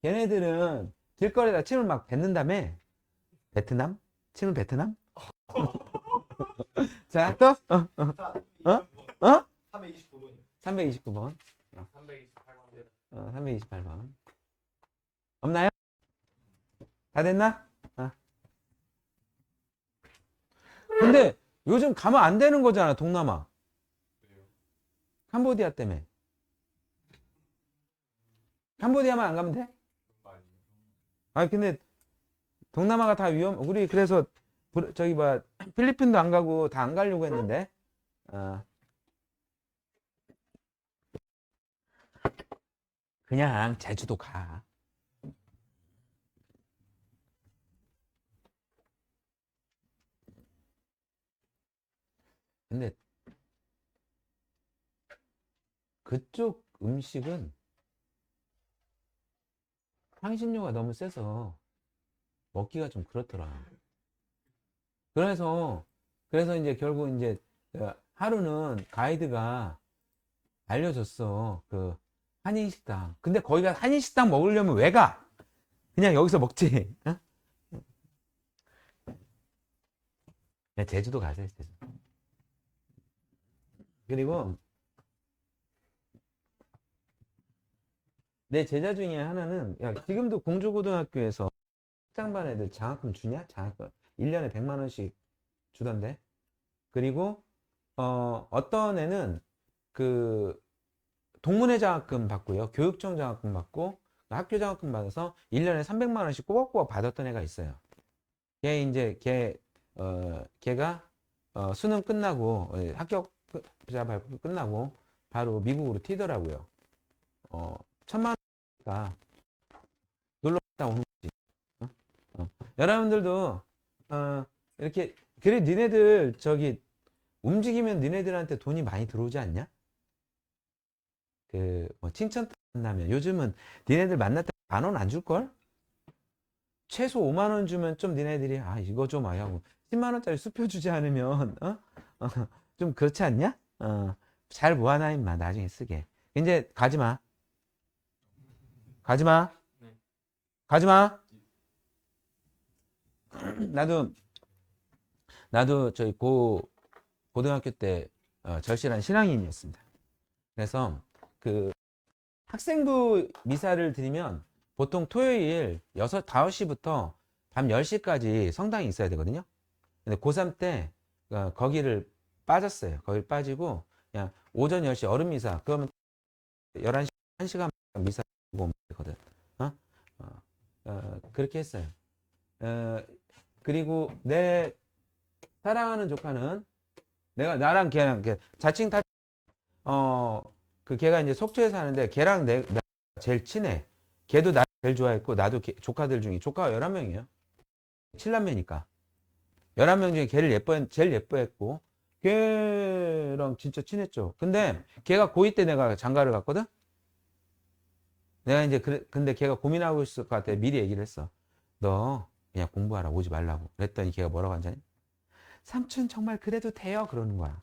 걔네들은 길거리에다 침을 막 뱉는다며. 베트남? 침을 베트남? 자, 또? 어? 329번이요. 329번. 328번. 328번. 없나요? 다 됐나? 근데 요즘 가면 안 되는 거잖아, 동남아. 캄보디아 때문에. 캄보디아만 안 가면 돼? 아, 근데 동남아가 다 우리 그래서 저기 뭐 필리핀도 안 가고 다 안 가려고 했는데. 그냥 제주도 가. 근데 그쪽 음식은 향신료가 너무 세서 먹기가 좀 그렇더라. 그래서 이제 결국 이제 하루는 가이드가 알려줬어. 그 한인식당. 근데 거기가 한인식당 먹으려면 왜 가? 그냥 여기서 먹지. 어? 그냥 제주도 가세요, 제주. 그리고 내 제자 중에 하나는 야, 지금도 공주고등학교에서 학장반 애들 장학금 주냐? 장학금 1년에 100만 원씩 주던데. 그리고 어떤 애는 그 동문회 장학금 받고요. 교육청 장학금 받고 학교 장학금 받아서 1년에 300만 원씩 꼬박꼬박 받았던 애가 있어요. 걔가 수능 끝나고 합격자 발표 끝나고 바로 미국으로 튀더라고요. 1,000만 원이니까 놀러 갔다 오는 거지. 어? 여러분들도 이렇게 그래 니네들 저기 움직이면 니네들한테 돈이 많이 들어오지 않냐? 뭐 칭찬 만나면 요즘은 니네들 만났다 10,000원 안 줄걸? 최소 5만 원 주면 좀 니네들이 이거 좀 하고 10만 원짜리 수표 주지 않으면 어, 좀 그렇지 않냐? 잘 모아놔 임마 나중에 쓰게. 이제 가지마. 가지마. 네. 가지마. 나도 저희 고등학교 때 절실한 신앙인이었습니다. 그래서 그 학생부 미사를 드리면 보통 토요일 5시부터 밤 10시까지 성당에 있어야 되거든요. 근데 고3 때 거기를 빠졌어요. 거기를 빠지고 그냥 오전 10시 어른 미사 그러면 11시 1시간 미사 보면 되거든. 그렇게 했어요. 그리고 내 사랑하는 조카는 나랑 걔랑 자칭 그 걔가 이제 속초에 사는데 걔랑 내가 제일 친해. 걔도 나 제일 좋아했고 나도 조카들 중에 조카가 11명이에요. 7남매니까. 11명 중에 걔를 제일 예뻐했고 걔랑 진짜 친했죠. 근데 걔가 고2 때 내가 장가를 갔거든. 내가 이제 근데 걔가 고민하고 있을 것 같아. 미리 얘기를 했어. 너 그냥 공부하라 오지 말라고. 그랬더니 걔가 뭐라고 하냐니? 삼촌 정말 그래도 돼요? 그러는 거야.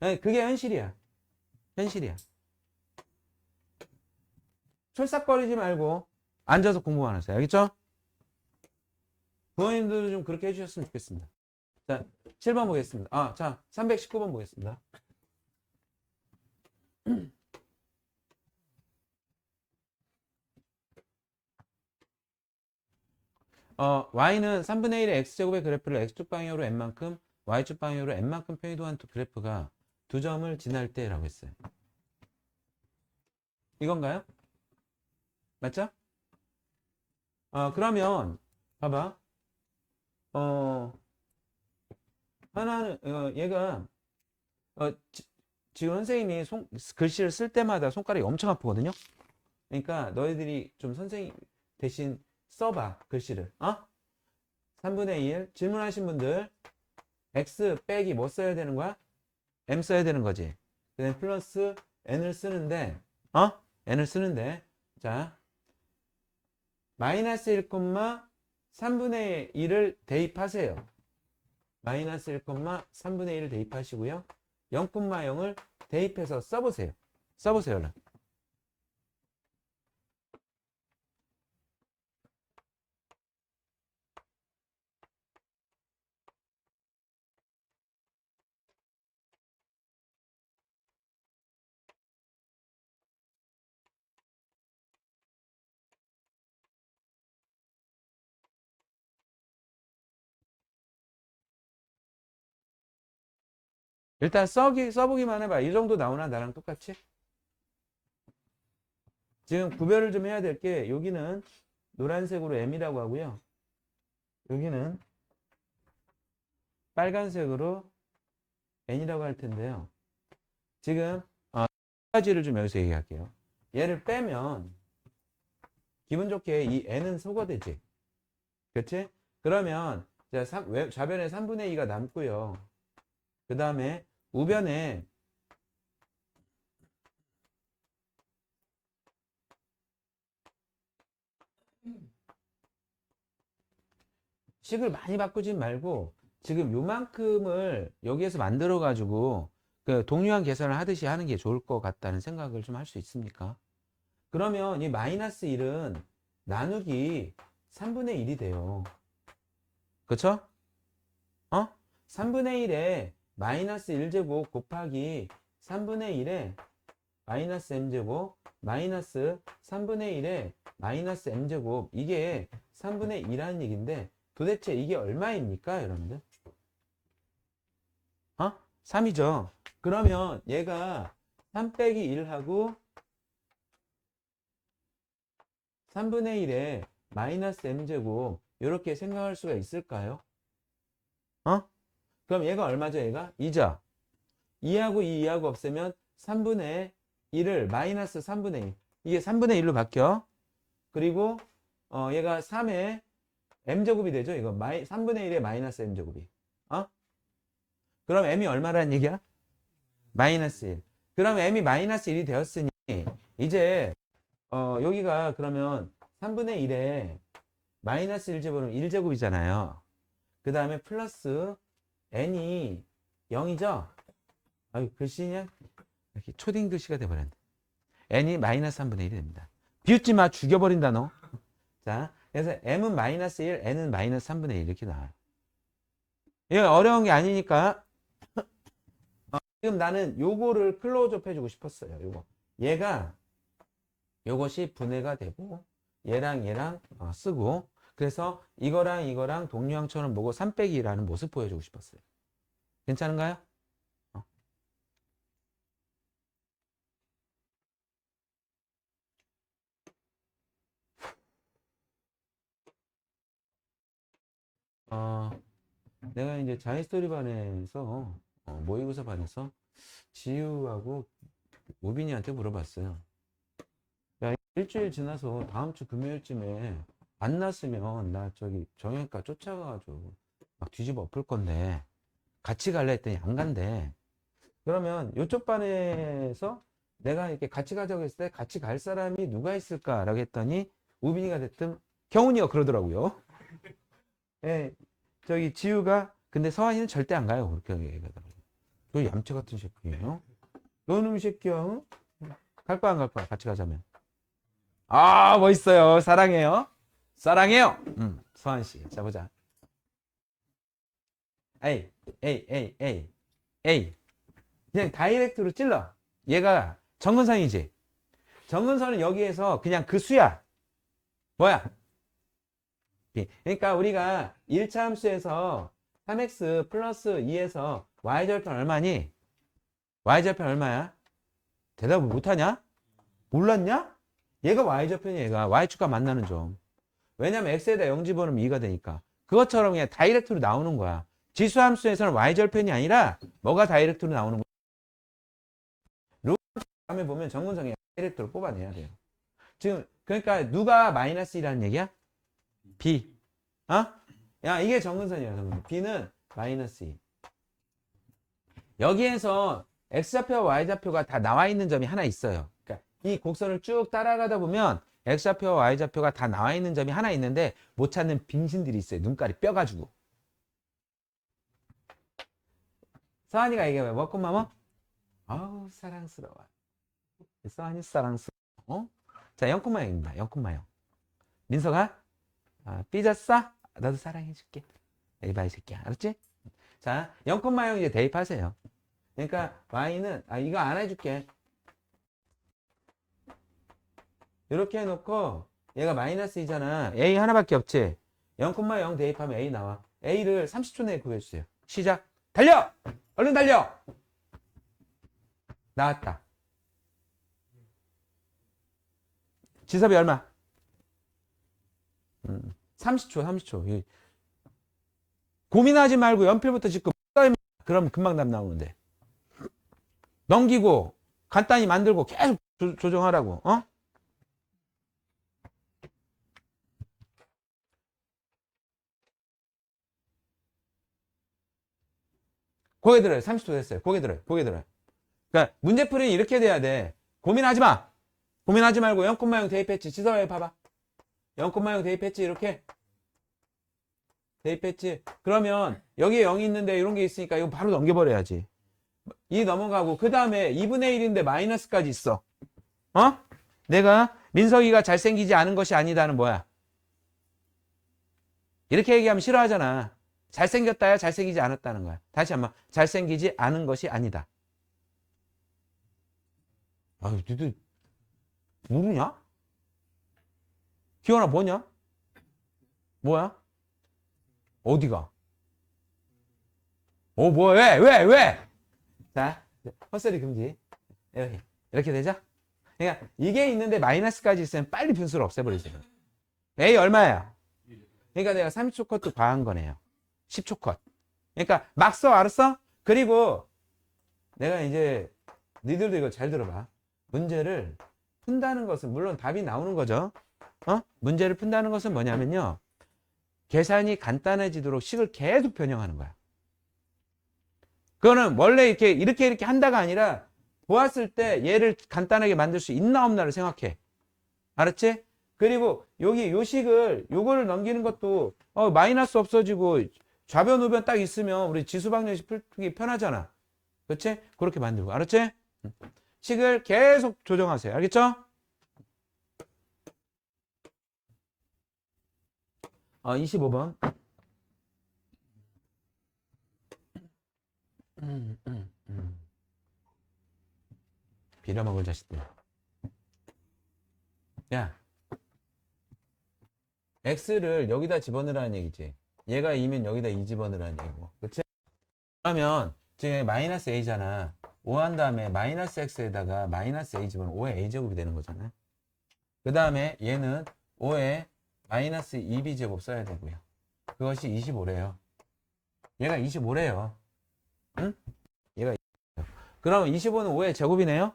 그게 현실이야. 현실이야. 철싹거리지 말고 앉아서 공부만 하세요. 알겠죠? 부모님들도 좀 그렇게 해주셨으면 좋겠습니다. 자, 7번 보겠습니다. 자, 319번 보겠습니다. y는 3분의 1의 x제곱의 그래프를 x축 방향으로 n만큼, y축 방향으로 n만큼 편의도한 그래프가 두 점을 지날 때라고 했어요. 이건가요? 맞죠? 그러면 봐봐. 하나는 얘가 지금 선생님이 글씨를 쓸 때마다 손가락이 엄청 아프거든요. 그러니까 너희들이 좀 선생님 대신 써봐 글씨를. 3분의 1 질문하신 분들 x 빼기 뭐 써야 되는 거야? m 써야 되는 거지. 그다음 플러스 n을 쓰는데 n을 쓰는데 자 마이너스 1, 3분의 1을 대입하세요. 마이너스 1, 3분의 1을 대입하시고요. 0,0을 대입해서 써보세요. 써보세요. 일단 써보기만 해봐. 이 정도 나오나? 나랑 똑같이? 지금 구별을 좀 해야 될 게, 여기는 노란색으로 M이라고 하고요. 여기는 빨간색으로 N이라고 할 텐데요. 지금 두 가지를 좀 여기서 얘기할게요. 얘를 빼면 기분 좋게 이 N은 소거되지. 그치? 그러면 좌변에 3분의 2가 남고요. 그 다음에 우변에 식을 많이 바꾸진 말고 지금 요만큼을 여기에서 만들어 가지고 그 동류한 계산을 하듯이 하는 게 좋을 것 같다는 생각을 좀 할 수 있습니까? 그러면 이 마이너스 1은 나누기 3분의 1이 돼요. 그쵸? 3분의 1에 마이너스 1제곱 곱하기 3분의 1에 마이너스 m제곱 마이너스 3분의 1에 마이너스 m제곱, 이게 3분의 2라는 얘기인데 도대체 이게 얼마입니까, 여러분들? 3이죠. 그러면 얘가 3 빼기 1하고 3분의 1에 마이너스 m제곱 이렇게 생각할 수가 있을까요? 그럼 얘가 얼마죠? 얘가 2죠. 2하고 2하고 없애면 3분의 1을 마이너스 3분의 1, 이게 3분의 1로 바뀌어. 그리고 얘가 3의 m제곱이 되죠. 이거 3분의 1의 마이너스 m제곱이. 그럼 m이 얼마라는 얘기야? 마이너스 1. 그럼 m이 마이너스 1이 되었으니 이제 여기가 그러면 3분의 1에 마이너스 1제곱은 1제곱이잖아요. 그 다음에 플러스 n이 0이죠? 아유, 글씨냐? 이렇게 초딩 글씨가 돼버렸네. n이 마이너스 3분의 1이 됩니다. 비웃지 마. 죽여버린다, 너. 자, 그래서 m은 마이너스 1, n은 마이너스 3분의 1 이렇게 나와요. 이거 어려운 게 아니니까 지금 나는 요거를 클로즈업 해주고 싶었어요. 요거. 요것이 분해가 되고 얘랑 얘랑 쓰고, 그래서 이거랑 이거랑 동류항처럼 보고 3 빼기 2라는 모습 보여주고 싶었어요. 괜찮은가요? 내가 이제 자이스토리 반에서 모의고사 반에서 지우하고 우빈이한테 물어봤어요. 야, 일주일 지나서 다음 주 금요일쯤에 안 났으면 나 저기 정형외과 쫓아가가지고 막 뒤집어 엎을 건데 같이 갈래 했더니 안 간대. 그러면 이쪽 반에서 내가 이렇게 같이 가자고 했을 때 같이 갈 사람이 누가 있을까라고 했더니 우빈이가 됐든 경훈이가 그러더라고요. 예, 저기 지우가 근데 서한이는 절대 안 가요. 그렇게 얘기하더라고요. 너 얌체 같은 새끼예요. 너놈 새끼야. 응? 갈 거야 안 갈 거야? 같이 가자면. 아, 멋있어요. 사랑해요. 사랑해요. 서한 씨. 자, 보자. 에이, 에이, 에이, 에이, 에이. 그냥 다이렉트로 찔러. 얘가 정근선이지. 정근선은 여기에서 그냥 그 수야. 뭐야? 그러니까 우리가 1차 함수에서 3x 플러스 2에서 y절편 얼마니? y절편 얼마야? 대답을 못하냐? 몰랐냐? 얘가 y절편이야. 얘가 y축과 만나는 점. 왜냐면 x에다 0 집어넣으면 2가 되니까. 그것처럼 그냥 다이렉트로 나오는 거야. 지수함수에서는 y절편이 아니라 뭐가 다이렉트로 나오는 거야? 루 다음에 보면 정근성이 다이렉트로 뽑아내야 돼요. 지금 그러니까 누가 마이너스 1이라는 얘기야? B. 야, 이게 정근선이야. 정근선. B는 마이너스 2. 여기에서 x좌표와 y좌표가 다 나와 있는 점이 하나 있어요. 그러니까 이 곡선을 쭉 따라가다 보면 x좌표와 y좌표가 다 나와 있는 점이 하나 있는데 못 찾는 빙신들이 있어요. 눈깔이 뼈가지고. 서한이가 얘기해봐요. 뭐콤마뭐? 아우, 사랑스러워. 서한이 사랑스러워. 자, 0,0입니다. 0,0. 민서가 삐졌어? 너도 사랑해줄게. 에이바 이 새끼야. 알았지? 자, 0,0 이제 대입하세요. 그러니까 y는 이거 안 해줄게. 이렇게 해놓고 얘가 마이너스 2잖아. a 하나밖에 없지. 0,0 대입하면 a 나와. a를 30초 내에 구해주세요. 시작. 달려! 얼른 달려! 나왔다. 지섭이 얼마? 30초. 고민하지 말고 연필부터 짚고 그럼 금방 답 나오는데. 넘기고 간단히 만들고 계속 조정하라고. 어? 고개 들어요. 30초 됐어요. 고개 들어요. 그러니까 문제풀이는 이렇게 돼야 돼. 고민하지 마. 고민하지 말고 0,0 대입했지. 지서에 봐봐. 0,0 대입했지. 이렇게. 대입했지. 그러면 여기에 0이 있는데 이런 게 있으니까 이거 바로 넘겨버려야지. 이 넘어가고 그 다음에 2분의 1인데 마이너스까지 있어. 어? 내가 민석이가 잘생기지 않은 것이 아니다는 뭐야? 이렇게 얘기하면 싫어하잖아. 잘생겼다야 잘생기지 않았다는 거야. 다시 한번 잘생기지 않은 것이 아니다. 아유, 너도 모르냐? 기원아 뭐냐? 뭐야? 어디가? 뭐야? 왜? 자, 헛소리 금지. 이렇게 되죠? 그러니까 이게 있는데 마이너스까지 있으면 빨리 분수를 없애버리세요. A 얼마예요? 그러니까 내가 30초 컷도 과한 거네요. 10초 컷. 그러니까 막 써, 알았어? 그리고 내가 이제 니들도 이거 잘 들어봐. 문제를 푼다는 것은 물론 답이 나오는 거죠. 문제를 푼다는 것은 뭐냐면요. 계산이 간단해지도록 식을 계속 변형하는 거야. 그거는 원래 이렇게 한다가 아니라 보았을 때 얘를 간단하게 만들 수 있나 없나를 생각해. 알았지? 그리고 여기 요 식을 요거를 넘기는 것도 마이너스 없어지고 좌변 우변 딱 있으면 우리 지수방정식 풀기 편하잖아. 그렇지? 그렇게 만들고. 알았지? 식을 계속 조정하세요. 알겠죠? 25번. 빌어먹을 자식들. 야, x를 여기다 집어넣으라는 얘기지. 얘가 2면 여기다 2 집어넣으라는 얘기고. 그치? 그러면 지금 마이너스 a잖아. 5 한 다음에 마이너스 x에다가 마이너스 a 집어넣으면 5의 a제곱이 되는 거잖아. 그 다음에 얘는 5의 마이너스 2b제곱 써야 되고요. 그것이 25래요. 얘가 25래요. 응? 얘가 25래요. 그럼 25는 5의 제곱이네요.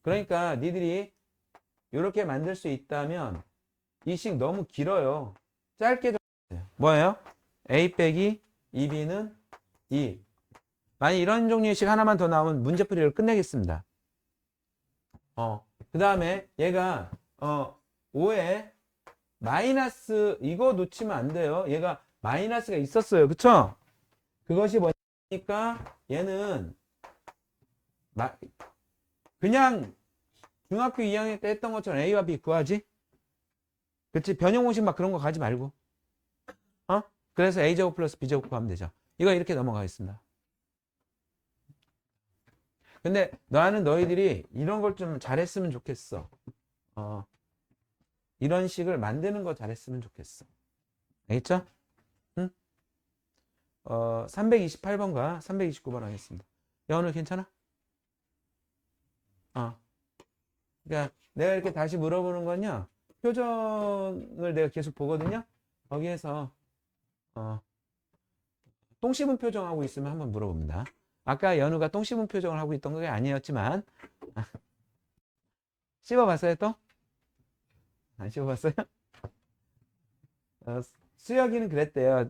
그러니까 니들이 이렇게 만들 수 있다면 이 식 너무 길어요. 짧게 적어주세요. 뭐예요? a 빼기 2b는 2. 만약 이런 종류의 식 하나만 더 나오면 문제풀이를 끝내겠습니다. 그 다음에 얘가 5에 마이너스 이거 놓치면 안 돼요. 얘가 마이너스가 있었어요. 그쵸? 그것이 뭐니까 얘는 그냥 중학교 2학년 때 했던 것처럼 A와 B 구하지? 그치? 변형공식 막 그런 거 가지 말고. 그래서 A제곱 플러스 B제곱 구하면 되죠. 이거 이렇게 넘어가겠습니다. 근데 너희들이 이런 걸 좀 잘했으면 좋겠어. 이런 식을 만드는 거 잘했으면 좋겠어. 알겠죠? 응? 328번과 329번 하겠습니다. 야, 오늘 괜찮아? 그러니까 내가 이렇게 다시 물어보는 건요. 표정을 내가 계속 보거든요. 거기에서 똥 씹은 표정하고 있으면 한번 물어봅니다. 아까 연우가 똥 씹은 표정을 하고 있던 게 아니었지만 씹어봤어요 또? 안 씹어봤어요? 수혁이는 그랬대요.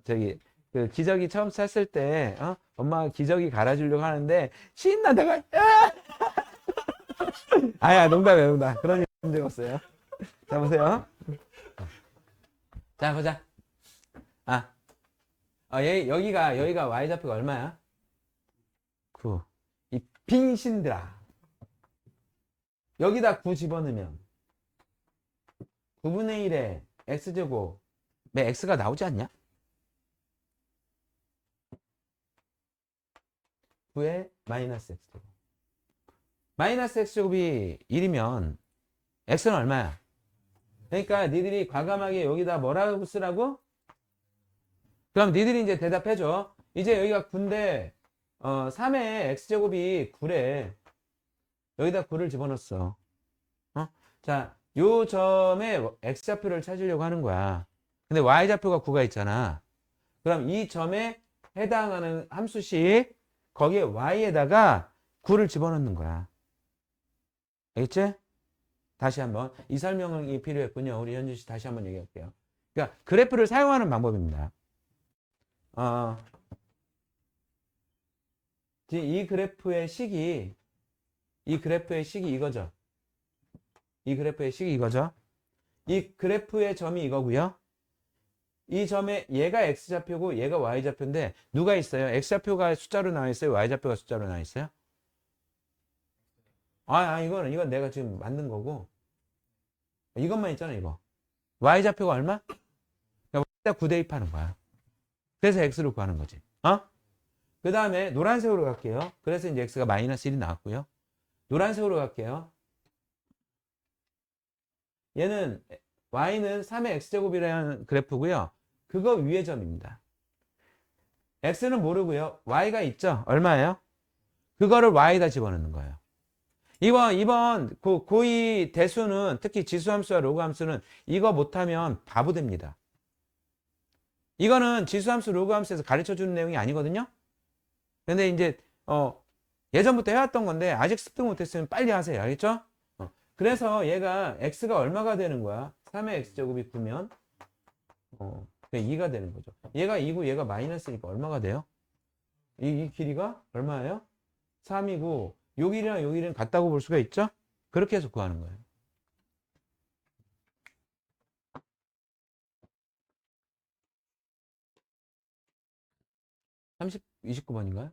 그 기저귀 처음 찼을 때 엄마가 기저귀 갈아주려고 하는데 신나다가 아야 농담이야 농담. 그런 일 한 적 없어요. 자 보세요. 자 보자. 여기가 y좌표가 얼마야? 9. 이 빙신들아. 여기다 9 집어넣으면 9분의 1에 x제곱 왜 x가 나오지 않냐? 9에 마이너스 x제곱. 마이너스 x제곱이 1이면 x는 얼마야? 그러니까 니들이 과감하게 여기다 뭐라고 쓰라고? 그럼 니들이 이제 대답해줘. 이제 여기가 9인데 3의 x제곱이 9래. 여기다 9를 집어넣었어. 자, 요 점의 x좌표를 찾으려고 하는 거야. 근데 y좌표가 9가 있잖아. 그럼 이 점에 해당하는 함수씩 거기에 y에다가 9를 집어넣는 거야. 알겠지? 다시 한번 이 설명이 필요했군요. 우리 현준 씨 다시 한번 얘기할게요. 그러니까 그래프를 사용하는 방법입니다. 이 그래프의 식이 이거죠. 이 그래프의 식이 이거죠. 이 그래프의 점이 이거고요. 이 점에 얘가 x좌표고 얘가 y좌표인데 누가 있어요? x좌표가 숫자로 나와 있어요? y좌표가 숫자로 나와 있어요? 이건 내가 지금 만든 거고 이것만 있잖아 이거. y좌표가 얼마? 여기다 9 대입하는 거야. 그래서 x를 구하는 거지. 그 다음에 노란색으로 갈게요. 그래서 이제 x가 마이너스 1이 나왔고요. 노란색으로 갈게요. 얘는 y는 3의 x제곱이라는 그래프고요. 그거 위의 점입니다. x는 모르고요. y가 있죠? 얼마예요? 그거를 y에다 집어넣는 거예요. 이번 고의 대수는 특히 지수함수와 로그함수는 이거 못하면 바보 됩니다. 이거는 지수함수 로그함수에서 가르쳐주는 내용이 아니거든요. 근데 이제 예전부터 해왔던 건데 아직 습득 못했으면 빨리 하세요. 알겠죠? 그래서 얘가 x가 얼마가 되는 거야? 3의 x제곱이 9면 2가 되는 거죠. 얘가 2고 얘가 마이너스니까 얼마가 돼요? 이 길이가 얼마예요? 3이고 요 길이랑 요 길이는 같다고 볼 수가 있죠? 그렇게 해서 구하는 거예요. (30) 29번인가요?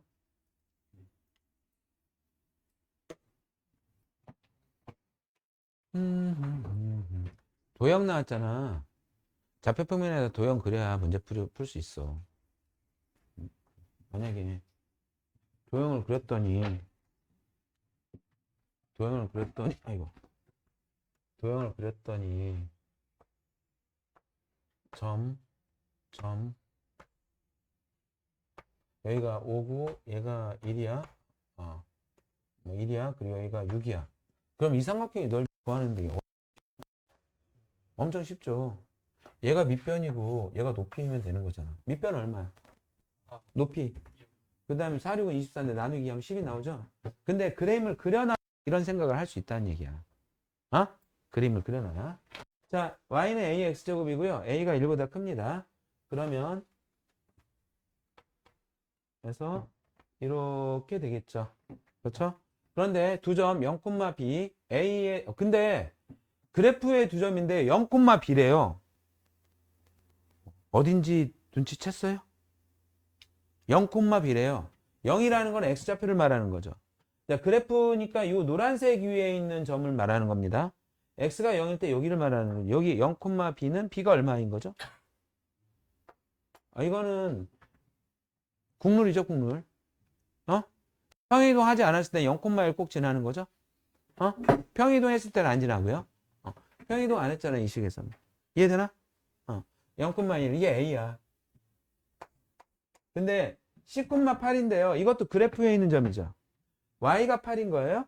도형 나왔잖아. 좌표평면에다 도형 그려야 문제 풀 수 있어. 만약에 도형을 그렸더니 점 여기가 5고 얘가 1이야. 뭐 1이야. 그리고 여기가 6이야. 그럼 이 삼각형이 넓이 구하는데 엄청 쉽죠. 얘가 밑변이고 얘가 높이면 되는 거잖아. 밑변 얼마야? 높이. 그 다음에 4, 6은 24인데 나누기 하면 10이 나오죠. 근데 그림을 그려놔 이런 생각을 할 수 있다는 얘기야. 그림을 그려놔야. 자, y는 a x제곱이고요. a가 1보다 큽니다. 그러면 그래서 이렇게 되겠죠. 그렇죠? 그런데 두 점 0,b a의 근데 그래프의 두 점인데 0,b래요. 어딘지 눈치챘어요? 0,b래요. 0이라는 건 x좌표를 말하는 거죠. 자, 그래프니까 이 노란색 위에 있는 점을 말하는 겁니다. x가 0일 때 여기를 말하는 거죠. 여기 0,b는 b가 얼마인 거죠? 이거는 국룰이죠, 국룰. 평이동 하지 않았을 때 0,1 꼭 지나는 거죠? 평이동 했을 때는 안 지나고요. 평이동 안 했잖아, 이 식에서는. 이해되나? 0,1 이게 a야. 근데 10,8인데요. 이것도 그래프에 있는 점이죠. y가 8인 거예요?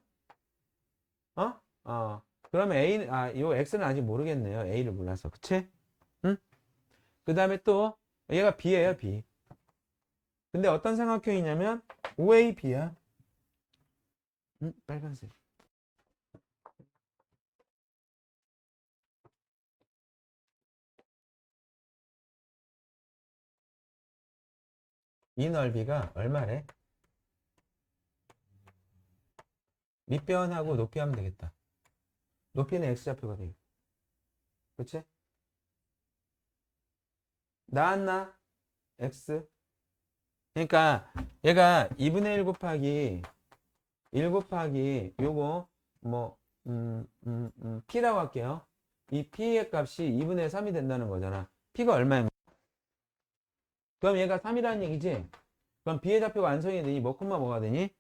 그러면 a는 요 x는 아직 모르겠네요. a를 몰라서. 그치? 응? 그 다음에 또 얘가 b예요, b. 근데 어떤 삼각형이냐면 OAB야. 빨간색. 이 넓이가 얼마래? 밑변하고 높이 하면 되겠다. 높이는 x좌표가 되겠다. 그치? 나왔나? x. 그러니까 얘가 2분의 1 곱하기 1 곱하기 요거 뭐 p라고 할게요. 이 p의 값이 2분의 3이 된다는 거잖아. p가 얼마인 거야? 그럼 얘가 3이라는 얘기지? 그럼 b의 좌표가 완성이 되니 뭐가 되니?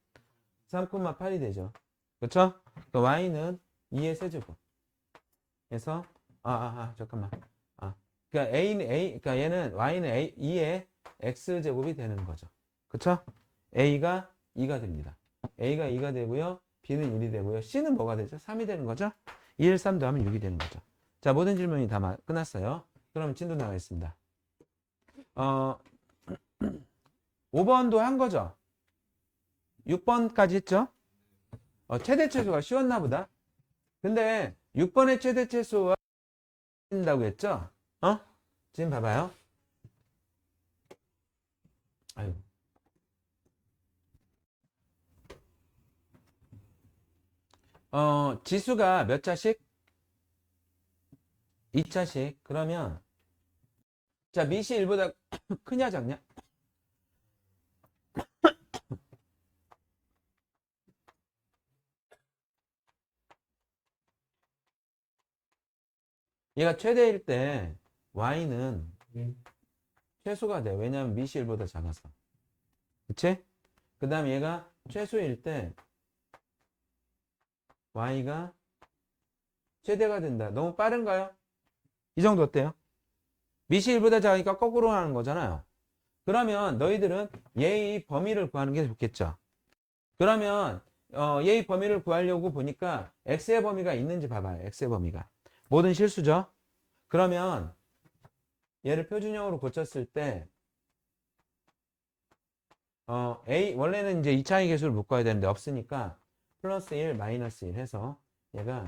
3,8이 되죠. 그쵸? 그 y는 2의 세제곱. 그래서 잠깐만. 그러니까 그러니까 얘는 y는 2의 x제곱이 되는 거죠. 그쵸? a가 2가 됩니다. a가 2가 되고요. B는 1이 되고요. C는 뭐가 되죠? 3이 되는 거죠? 2, 1, 3 더하면 6이 되는 거죠. 자, 모든 질문이 다 끝났어요. 그러면 진도 나가겠습니다. 5번도 한 거죠? 6번까지 했죠? 최대 최소가 쉬웠나 보다. 근데 6번의 최대 최소와 된다고 했죠? 지금 봐봐요. 아유. 지수가 몇 차씩? 2차씩. 그러면 자, 미시 1보다 크냐 작냐? 얘가 최대일 때 y는 최소가 돼. 왜냐하면 미시 1보다 작아서. 그치? 그 다음에 얘가 최소일 때 y가 최대가 된다. 너무 빠른가요? 이 정도 어때요? 미시 1보다 작으니까 거꾸로 하는 거잖아요. 그러면 너희들은 얘의 범위를 구하는 게 좋겠죠. 그러면 얘의 범위를 구하려고 보니까 x의 범위가 있는지 봐봐요. x의 범위가. 모든 실수죠. 그러면 얘를 표준형으로 고쳤을 때 a 원래는 이제 2차의 개수를 묶어야 되는데 없으니까 플러스 1 마이너스 1 해서 얘가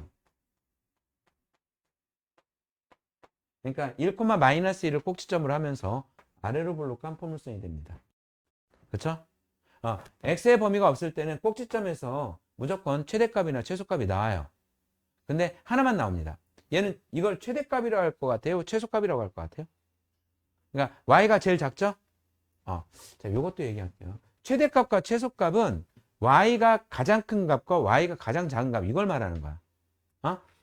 그러니까 1, 마이너스 1을 꼭지점으로 하면서 아래로 볼록한 포물선이 됩니다. 그렇죠? x의 범위가 없을 때는 꼭지점에서 무조건 최대값이나 최소값이 나와요. 근데 하나만 나옵니다. 얘는 이걸 최대값이라고 할 것 같아요? 최소값이라고 할 것 같아요? 그러니까 y가 제일 작죠? 자, 요것도 얘기할게요. 최대값과 최소값은 y가 가장 큰 값과 y가 가장 작은 값 이걸 말하는 거야.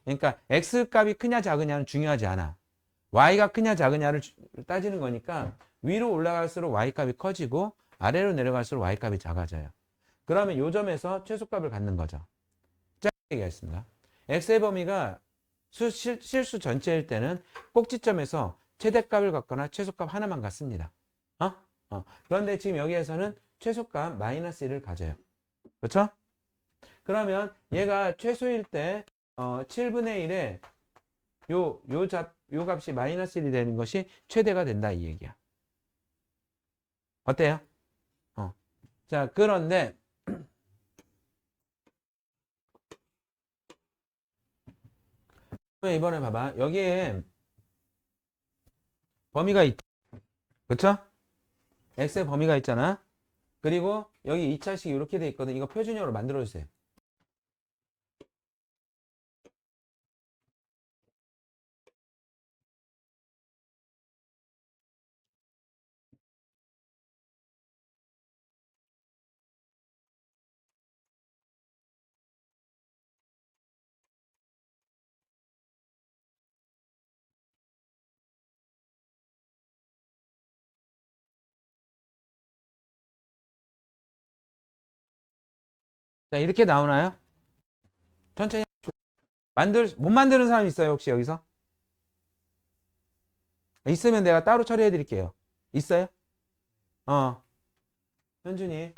그러니까 x값이 크냐 작으냐는 중요하지 않아. y가 크냐 작으냐를 따지는 거니까 위로 올라갈수록 y값이 커지고 아래로 내려갈수록 y값이 작아져요. 그러면 요 점에서 최소값을 갖는 거죠. 짧게 얘기하겠습니다. x의 범위가 실수 전체일 때는 꼭지점에서 최대값을 갖거나 최소값 하나만 갖습니다. 그런데 지금 여기에서는 최소값 마이너스 1을 가져요. 그렇죠? 그러면 얘가 최소일 때 7분의 1에 요 값이 마이너스 1이 되는 것이 최대가 된다 이 얘기야. 어때요? 자, 그런데 이번에 봐봐. 여기에 범위가 있다. 그쵸? x의 범위가 있잖아. 그리고 여기 2차식 이렇게 돼 있거든. 이거 표준형으로 만들어주세요. 자, 이렇게 나오나요? 천천히. 못 만드는 사람 있어요, 혹시 여기서? 있으면 내가 따로 처리해 드릴게요. 있어요? 현준이.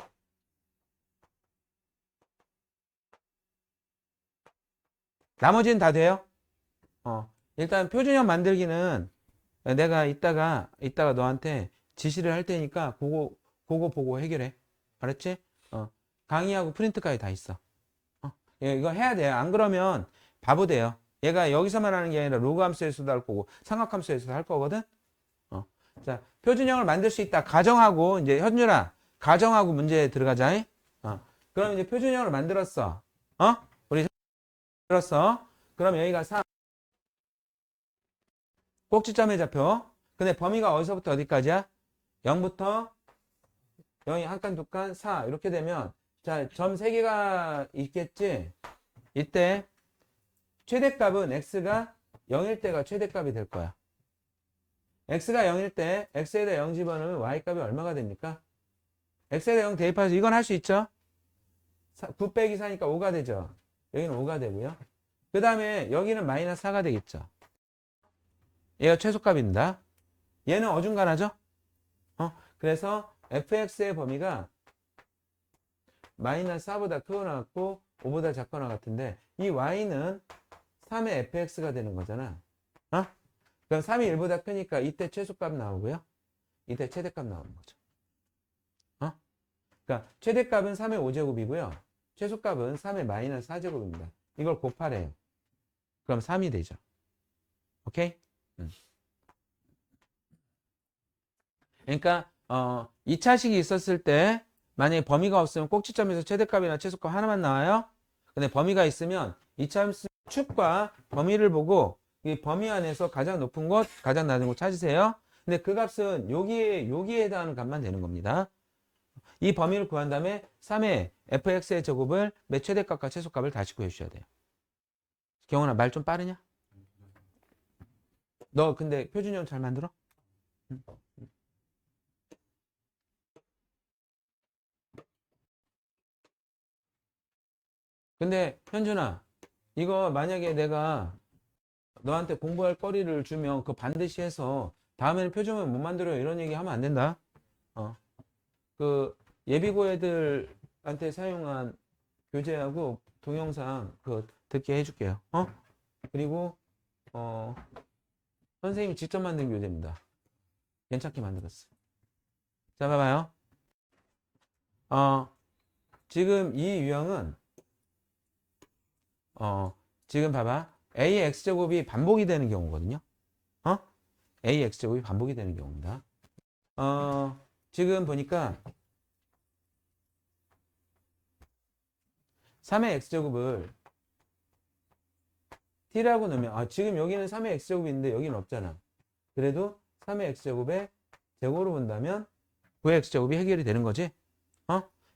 나머지는 다 돼요? 일단 표준형 만들기는 내가 이따가 너한테 지시를 할 테니까 그거 보고 해결해. 알았지? 강의하고 프린트까지 다 있어. 이거 해야 돼요. 안 그러면 바보 돼요. 얘가 여기서만 하는 게 아니라 로그 함수에서도 할 거고 삼각함수에서도 할 거거든. 자, 표준형을 만들 수 있다. 가정하고 이제 현준아, 가정하고 문제에 들어가자. 그럼 이제 표준형을 만들었어. 우리 만들었어. 그럼 여기가 3. 꼭지점의 좌표. 근데 범위가 어디서부터 어디까지야? 0부터 0이 한 칸, 두 칸, 4 이렇게 되면 자, 점 3개가 있겠지? 이때 최대값은 x가 0일 때가 최대값이 될 거야. x가 0일 때 x에다 0 집어넣으면 y값이 얼마가 됩니까? x에다 0 대입해서 이건 할 수 있죠? 9 빼기 4니까 5가 되죠? 여기는 5가 되고요. 그 다음에 여기는 마이너스 4가 되겠죠? 얘가 최소값입니다. 얘는 어중간하죠? 그래서 fx의 범위가 마이너스 4보다 크고 나왔고 5보다 작거나 같은데 이 y는 3의 fx가 되는 거잖아. 어? 그럼 3이 1보다 크니까 이때 최소값 나오고요. 이때 최대값 나오는 거죠. 어? 그러니까 최대값은 3의 5제곱이고요. 최소값은 3의 마이너스 4제곱입니다. 이걸 곱하래요. 그럼 3이 되죠. 오케이? 그러니까 2차식이 있었을 때 만약에 범위가 없으면 꼭지점에서 최대값이나 최소값 하나만 나와요. 근데 범위가 있으면 2차함수 축과 범위를 보고 이 범위 안에서 가장 높은 것, 가장 낮은 것 찾으세요. 근데 그 값은 여기에 해당하는 값만 되는 겁니다. 이 범위를 구한 다음에 3의 fx의 제곱을 매 최대값과 최소값을 다시 구해주셔야 돼요. 경원아, 말 좀 빠르냐? 너 근데 표준형 잘 만들어? 응? 근데 현준아, 이거 만약에 내가 너한테 공부할 거리를 주면 그거 반드시 해서 다음에는 표준형 못 만들어요 이런 얘기 하면 안 된다. 그 예비고 애들한테 사용한 교재하고 동영상 그 듣게 해줄게요. 그리고 선생님이 직접 만든 교재입니다. 괜찮게 만들었어. 자, 봐봐요. 지금 이 유형은 지금 봐봐. AX제곱이 반복이 되는 경우거든요. AX제곱이 반복이 되는 경우입니다. 지금 보니까 3의 X제곱을 T라고 넣으면, 지금 여기는 3의 X제곱이 있는데 여기는 없잖아. 그래도 3의 X제곱의 제곱으로 본다면 9의 X제곱이 해결이 되는 거지.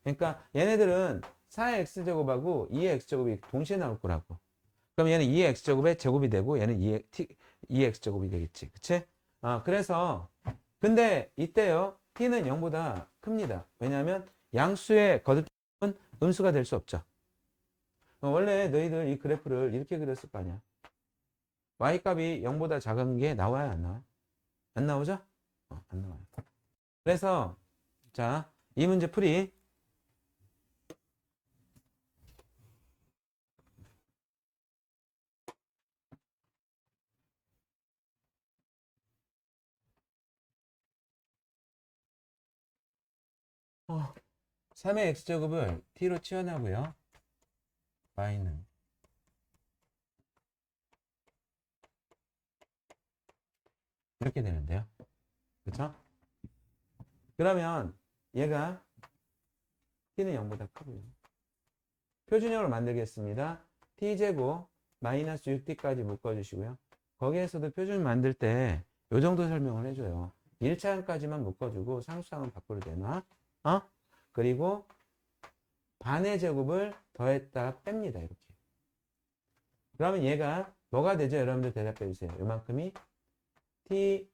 그러니까 얘네들은 4의 X제곱하고 2의 X제곱이 동시에 나올 거라고. 그럼 얘는 2의 X제곱의 제곱이 되고 얘는 2의 X제곱이 되겠지. 그치? 그래서 근데 이때요. t는 0보다 큽니다. 왜냐하면 양수의 거듭은 음수가 될 수 없죠. 원래 너희들 이 그래프를 이렇게 그렸을 거 아니야. y값이 0보다 작은 게 나와요, 안 나와요? 안 나오죠? 안 나와요. 그래서 자, 이 문제 풀이. 어, 3의 x제곱을 t로 치환하고요. y는 이렇게 되는데요. 그렇죠? 그러면 얘가 t는 0보다 크고요. 표준형을 만들겠습니다. t제곱 마이너스 6t까지 묶어주시고요. 거기에서도 표준 만들 때 이 정도 설명을 해줘요. 1차항까지만 묶어주고 상수항은 밖으로 내놔. 그리고 반의 제곱을 더했다가 뺍니다. 이렇게. 그러면 얘가 뭐가 되죠? 여러분들 대답해 주세요. 요만큼이 t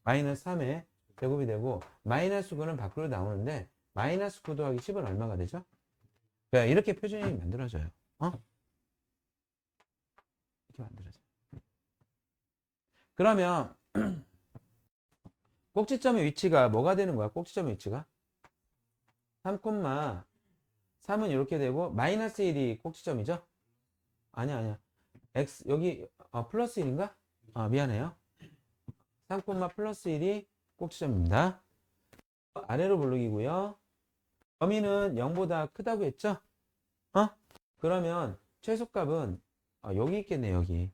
마이너스 3의 제곱이 되고 마이너스 9는 밖으로 나오는데 마이너스 9 더하기 10은 얼마가 되죠? 그러니까 이렇게 표준형이 만들어져요. 이렇게 만들어져요. 그러면 꼭지점의 위치가 뭐가 되는 거야? 꼭지점의 위치가 3,3은 이렇게 되고 마이너스 1이 꼭지점이죠? 아니야. x 여기 플러스 1인가? 미안해요. 3, 플러스 1이 꼭지점입니다. 아래로 부르기고요. 범위는 0보다 크다고 했죠? 그러면 최소값은 여기 있겠네, 여기.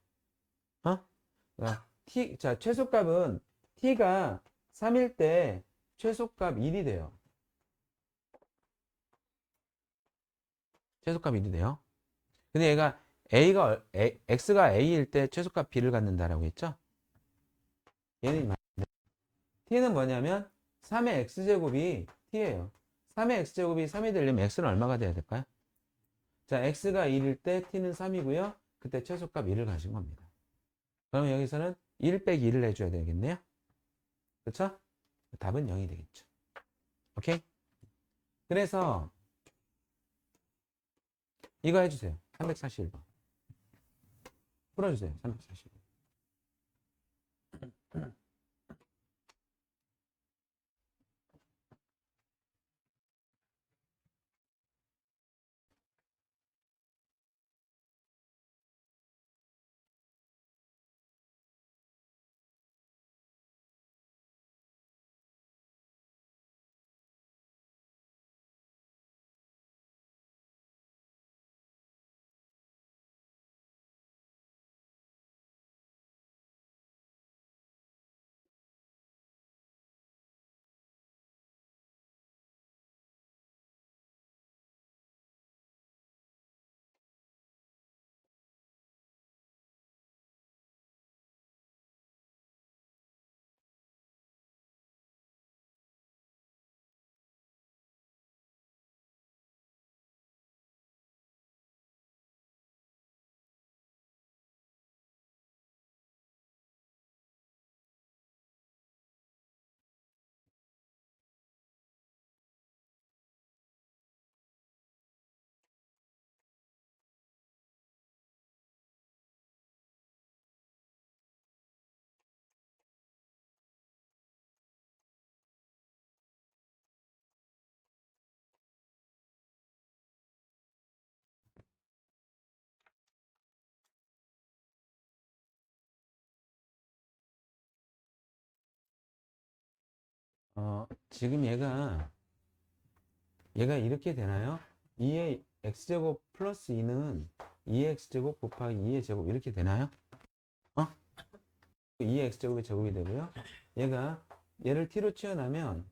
자, 최소값은 t가 3일 때 최소값 1이 돼요. 최소값 1이 돼요. 근데 얘가 x가 a일 때 최소값 b를 갖는다라고 했죠? 얘는 t는 뭐냐면 3의 x제곱이 t예요. 3의 x제곱이 3이 되려면 x는 얼마가 돼야 될까요? 자, x가 1일 때 t는 3이고요. 그때 최소값 1을 가진 겁니다. 그러면 여기서는 1 빼기 1을 해줘야 되겠네요. 그렇죠? 답은 0이 되겠죠. 오케이? 그래서 이거 해주세요. 341번. 풀어주세요. 341번. 지금 얘가 이렇게 되나요? 2의 x제곱 플러스 2는 2의 x제곱 곱하기 2의 제곱 이렇게 되나요? 2의 x제곱이 제곱이 되고요. 얘를 t로 치환하면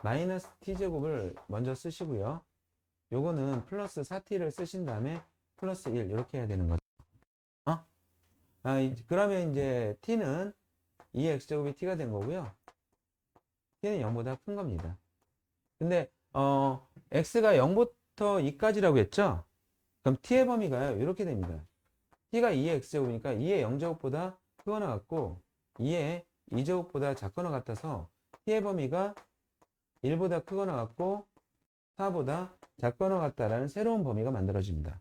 마이너스 t제곱을 먼저 쓰시고요. 요거는 플러스 4t를 쓰신 다음에 플러스 1 이렇게 해야 되는 거죠. 그러면 이제 t는 2의 x제곱이 t가 된 거고요. t는 0보다 큰 겁니다. 근데 x가 0부터 2까지라고 했죠? 그럼 t의 범위가요. 이렇게 됩니다. t가 2의 x제곱이니까 2의 0제곱보다 크거나 같고 2의 2제곱보다 작거나 같아서 t의 범위가 1보다 크거나 같고 4보다 작거나 같다라는 새로운 범위가 만들어집니다.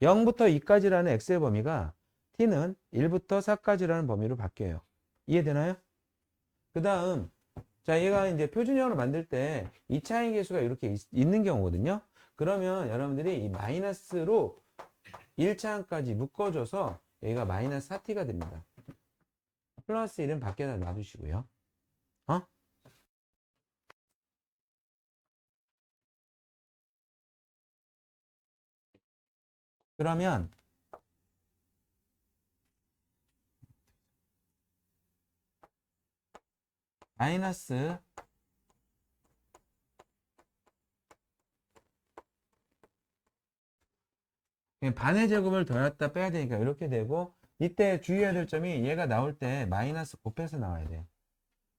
0부터 2까지라는 x의 범위가 t는 1부터 4까지라는 범위로 바뀌어요. 이해되나요? 그 다음 자, 얘가 이제 표준형으로 만들 때 2차의 계수가 이렇게 있는 경우거든요. 그러면 여러분들이 이 마이너스로 1차항까지 묶어줘서 여기가 마이너스 4t가 됩니다. 플러스 1은 밖에다 놔두시고요. 그러면 마이너스 반의 제곱을 더했다 빼야 되니까 이렇게 되고 이때 주의해야 될 점이 얘가 나올 때 마이너스 곱해서 나와야 돼요.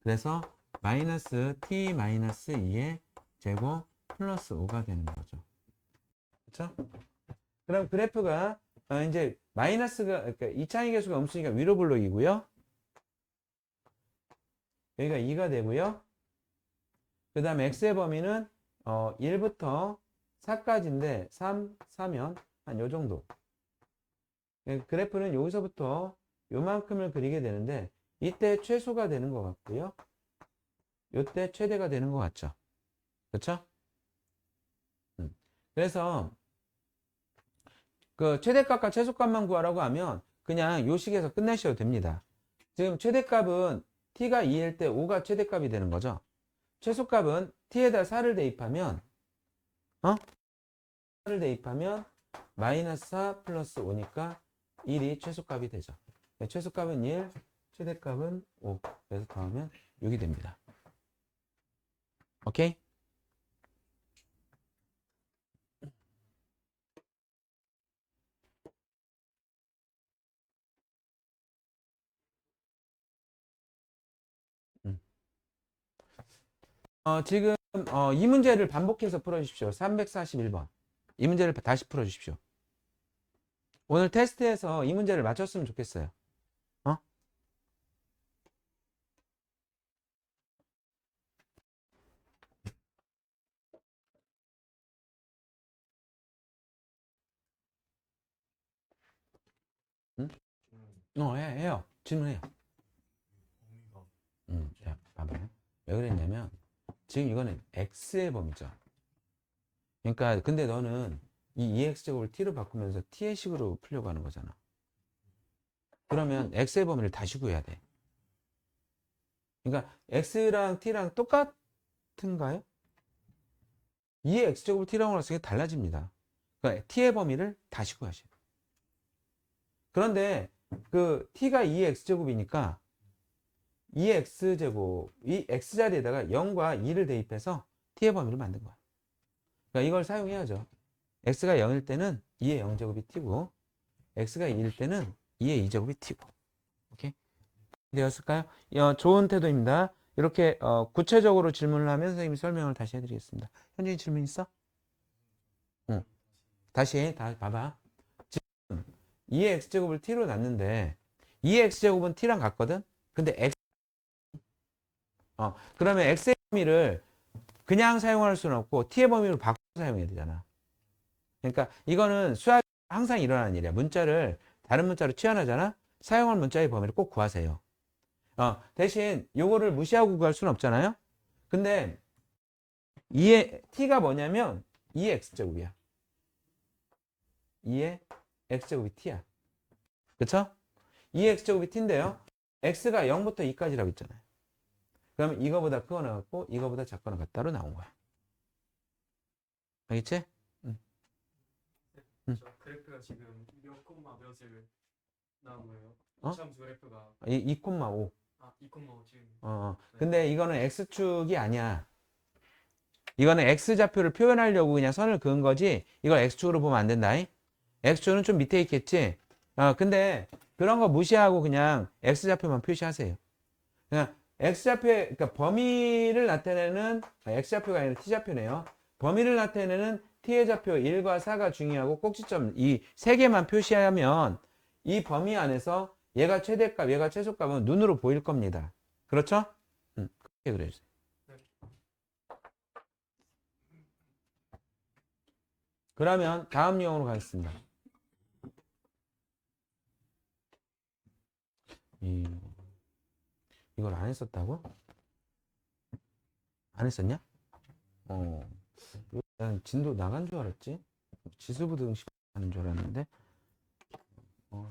그래서 마이너스 t 마이너스 2의 제곱 플러스 5가 되는 거죠. 그렇죠? 그럼 그래프가 이제 마이너스가 그러니까 2차의 계수가 음수니까 위로 블록이고요. 여기가 2가 되고요. 그 다음에 x의 범위는 1부터 4까지인데 3, 4면 한 요 정도. 그래프는 여기서부터 요만큼을 그리게 되는데 이때 최소가 되는 것 같고요. 이때 최대가 되는 것 같죠. 그렇죠? 그래서 그 최대값과 최소값만 구하라고 하면 그냥 요 식에서 끝내셔도 됩니다. 지금 최대값은 t가 2일 때 5가 최대값이 되는 거죠. 최소값은 t에다 4를 대입하면 4를 대입하면 마이너스 4 플러스 5니까 1이 최소값이 되죠. 최소값은 1, 최대값은 5. 그래서 더하면 6이 됩니다. 오케이? 지금 이 문제를 반복해서 풀어주십시오. 341번. 이 문제를 다시 풀어주십시오. 오늘 테스트에서 이 문제를 맞췄으면 좋겠어요. 어? 응? 해요. 질문해요. 자, 봐봐요. 왜 그랬냐면, 지금 이거는 x의 범위죠. 그러니까, 근데 너는 이 2x제곱을 t로 바꾸면서 t의 식으로 풀려고 하는 거잖아. 그러면 x의 범위를 다시 구해야 돼. 그러니까, x랑 t랑 똑같은가요? 2의 x제곱을 t라고 했을 때 달라집니다. 그러니까, t의 범위를 다시 구하셔야 돼요. 그런데, 그 t가 2의 x제곱이니까, 2의 x제곱, 이 x자리에다가 0과 2를 대입해서 t의 범위를 만든 거야. 그러니까 이걸 사용해야죠. x가 0일 때는 2의 0제곱이 t고 x가 2일 때는 2의 2제곱이 t고. 오케이? 되었을까요? 좋은 태도입니다. 이렇게 구체적으로 질문을 하면 선생님이 설명을 다시 해드리겠습니다. 현진이 질문 있어? 응. 다시 봐봐. 지금 2의 x제곱을 t로 놨는데 2의 x제곱은 t랑 같거든? 근데 그러면 x의 범위를 그냥 사용할 수는 없고 t의 범위로 바꿔 사용해야 되잖아. 그러니까 이거는 수학이 항상 일어나는 일이야. 문자를 다른 문자로 치환하잖아. 사용할 문자의 범위를 꼭 구하세요. 대신 요거를 무시하고 구할 수는 없잖아요. 근데 2의 t가 뭐냐면 2의 x제곱이야. 2의 x제곱이 t야. 그쵸? 2의 x제곱이 t인데요. x가 0부터 2까지라고 있잖아요. 그러면 이거보다 크거나 같고 이거보다 작거나 같다로 나온 거야. 알겠지? 응. 응. 저 그래프가 지금 몇 콤마 몇을 나온 거예요? 어? 이참수 그래프가 2,5. 2콤마 지금. 네. 근데 이거는 x축이 아니야. 이거는 x좌표를 표현하려고 그냥 선을 그은 거지. 이걸 x축으로 보면 안 된다. x축은 좀 밑에 있겠지. 근데 그런 거 무시하고 그냥 x좌표만 표시하세요. 그냥 x좌표의 그러니까 범위를 나타내는 x좌표가 아니라 t좌표네요. 범위를 나타내는 t의 좌표 1과 4가 중요하고 꼭지점 이 세 개만 표시하면 이 범위 안에서 얘가 최대값, 얘가 최소값은 눈으로 보일 겁니다. 그렇죠? 그렇게 그려주세요. 그러면 다음 유형으로 가겠습니다. 이걸 안 했었다고? 안 했었냐? 난 진도 나간 줄 알았지. 지수부 등식 하는 줄 알았는데.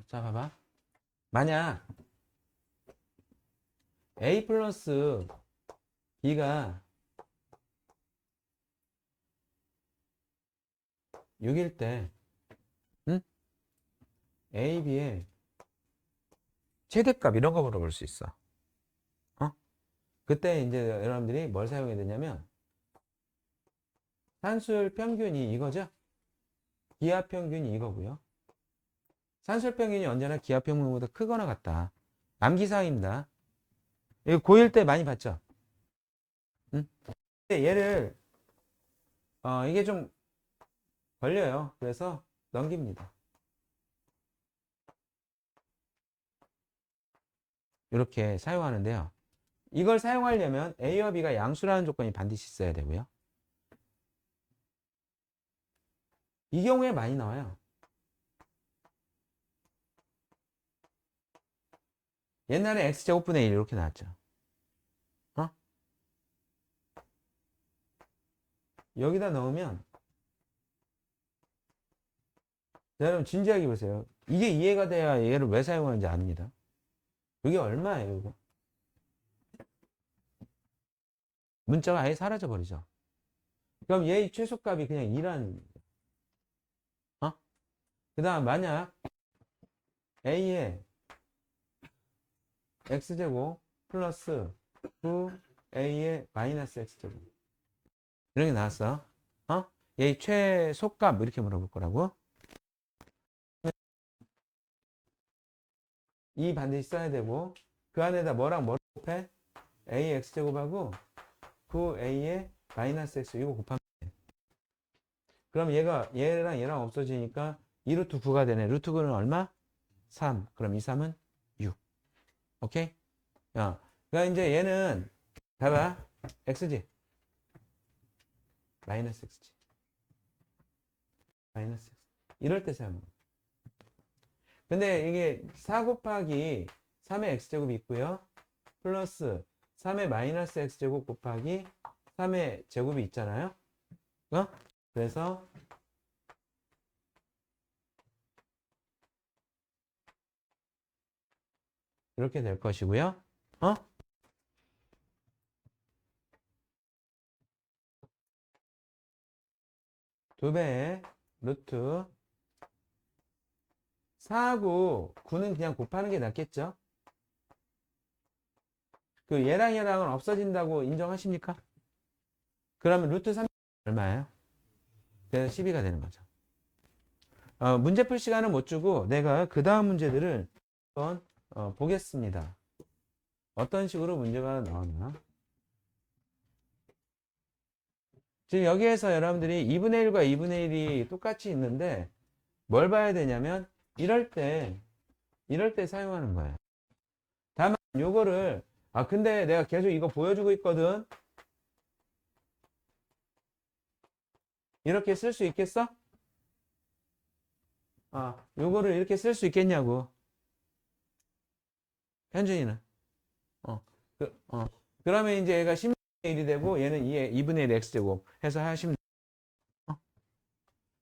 자, 봐봐. 만약 A 플러스 B가 6일 때, 응? A, B의 최대값 이런 거 물어볼 수 있어. 그때 이제 여러분들이 뭘 사용해야 되냐면, 산술 평균이 이거죠? 기하 평균이 이거고요. 산술 평균이 언제나 기하 평균보다 크거나 같다. 암기사항입니다. 이거 고1 때 많이 봤죠? 응? 근데 얘를, 이게 좀 걸려요. 그래서 넘깁니다. 이렇게 사용하는데요. 이걸 사용하려면 A와 B가 양수라는 조건이 반드시 있어야 되고요. 이 경우에 많이 나와요. 옛날에 x제곱분의 1 이렇게 나왔죠. 여기다 넣으면 여러분 진지하게 보세요. 이게 이해가 돼야 얘를 왜 사용하는지 압니다. 이게 얼마예요, 이거? 문자가 아예 사라져 버리죠. 그럼 얘의 최소값이 그냥 2라는 거예요. 그 다음 만약 a의 x제곱 플러스 9a의 마이너스 x제곱 이렇게 나왔어. 얘의 최소값 이렇게 물어볼 거라고. 이 반드시 써야 되고 그 안에다 뭐랑 뭐를 곱해? a x제곱하고 9a의 마이너스 x 이거 곱하면 돼. 그럼 얘랑 없어지니까 2루트 9가 되네. 루트 9는 얼마? 3. 그럼 이 3은 6. 오케이? 그러니까 이제 얘는 봐봐. x지. 마이너스 x지. 마이너스 x. 이럴 때 사용해. 근데 이게 4 곱하기 3의 x제곱이 있고요. 플러스 3의 마이너스 x제곱 곱하기 3의 제곱이 있잖아요. 그래서 이렇게 될 것이고요. 2배의 루트 4하고 9는 그냥 곱하는 게 낫겠죠? 그 얘랑은 없어진다고 인정하십니까? 그러면 루트 3 얼마예요? 그래서 12가 되는 거죠. 문제 풀 시간은 못 주고 내가 그 다음 문제들을 한번 보겠습니다. 어떤 식으로 문제가 나오나? 지금 여기에서 여러분들이 2분의 1과 2분의 1이 똑같이 있는데 뭘 봐야 되냐면 이럴 때 사용하는 거예요. 다만 요거를 근데 내가 계속 이거 보여주고 있거든. 이렇게 쓸 수 있겠어? 요거를 이렇게 쓸 수 있겠냐고. 현준이는. 그러면 이제 얘가 10분의 1이 되고 얘는 2분의 1 x제곱 해서 하시면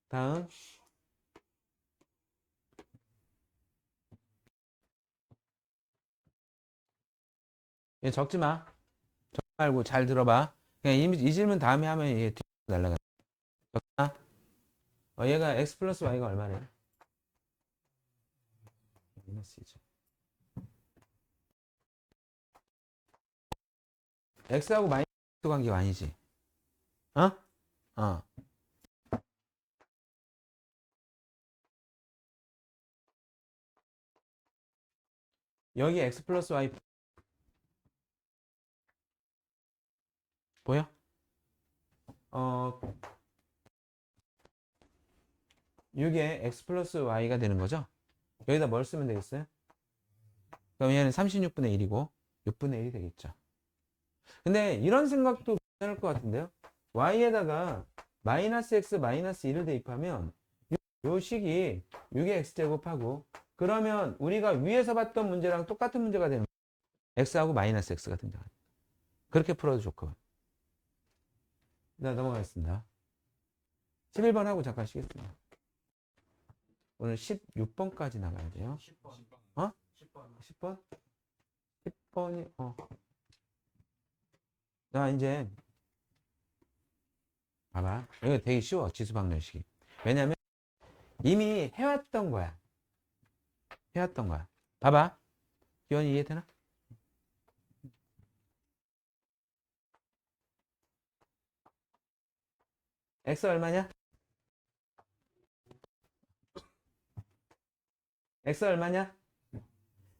다음 얘 적지 마. 말고 잘 들어봐. 그냥 이 질문 다음에 하면 이게 뒤로 날라가. 얘가 x 플러스 y가 얼마래? 마이너스 2죠. x하고 마이너스 관계가 아니지. 어? 어. 여기 x 플러스 y 보여? 이게 x 플러스 y가 되는 거죠? 여기다 뭘 쓰면 되겠어요? 그럼 얘는 36분의 1이고 6분의 1이 되겠죠. 근데 이런 생각도 괜찮을 것 같은데요? y에다가 마이너스 x 마이너스 1을 대입하면 요 식이 6의 x제곱하고 그러면 우리가 위에서 봤던 문제랑 똑같은 문제가 되는 거예요. x하고 마이너스 x가 등장합니다. 그렇게 풀어도 좋고. 자, 넘어가겠습니다. 11번 하고 잠깐 쉬겠습니다. 오늘 16번까지 나가야 돼요. 10번. 어? 10번. 10번? 10번이, 자, 이제, 봐봐. 이거 되게 쉬워. 지수방정식이. 왜냐면, 이미 해왔던 거야. 해왔던 거야. 봐봐. 기원이 이해되나? x 얼마냐? x 얼마냐?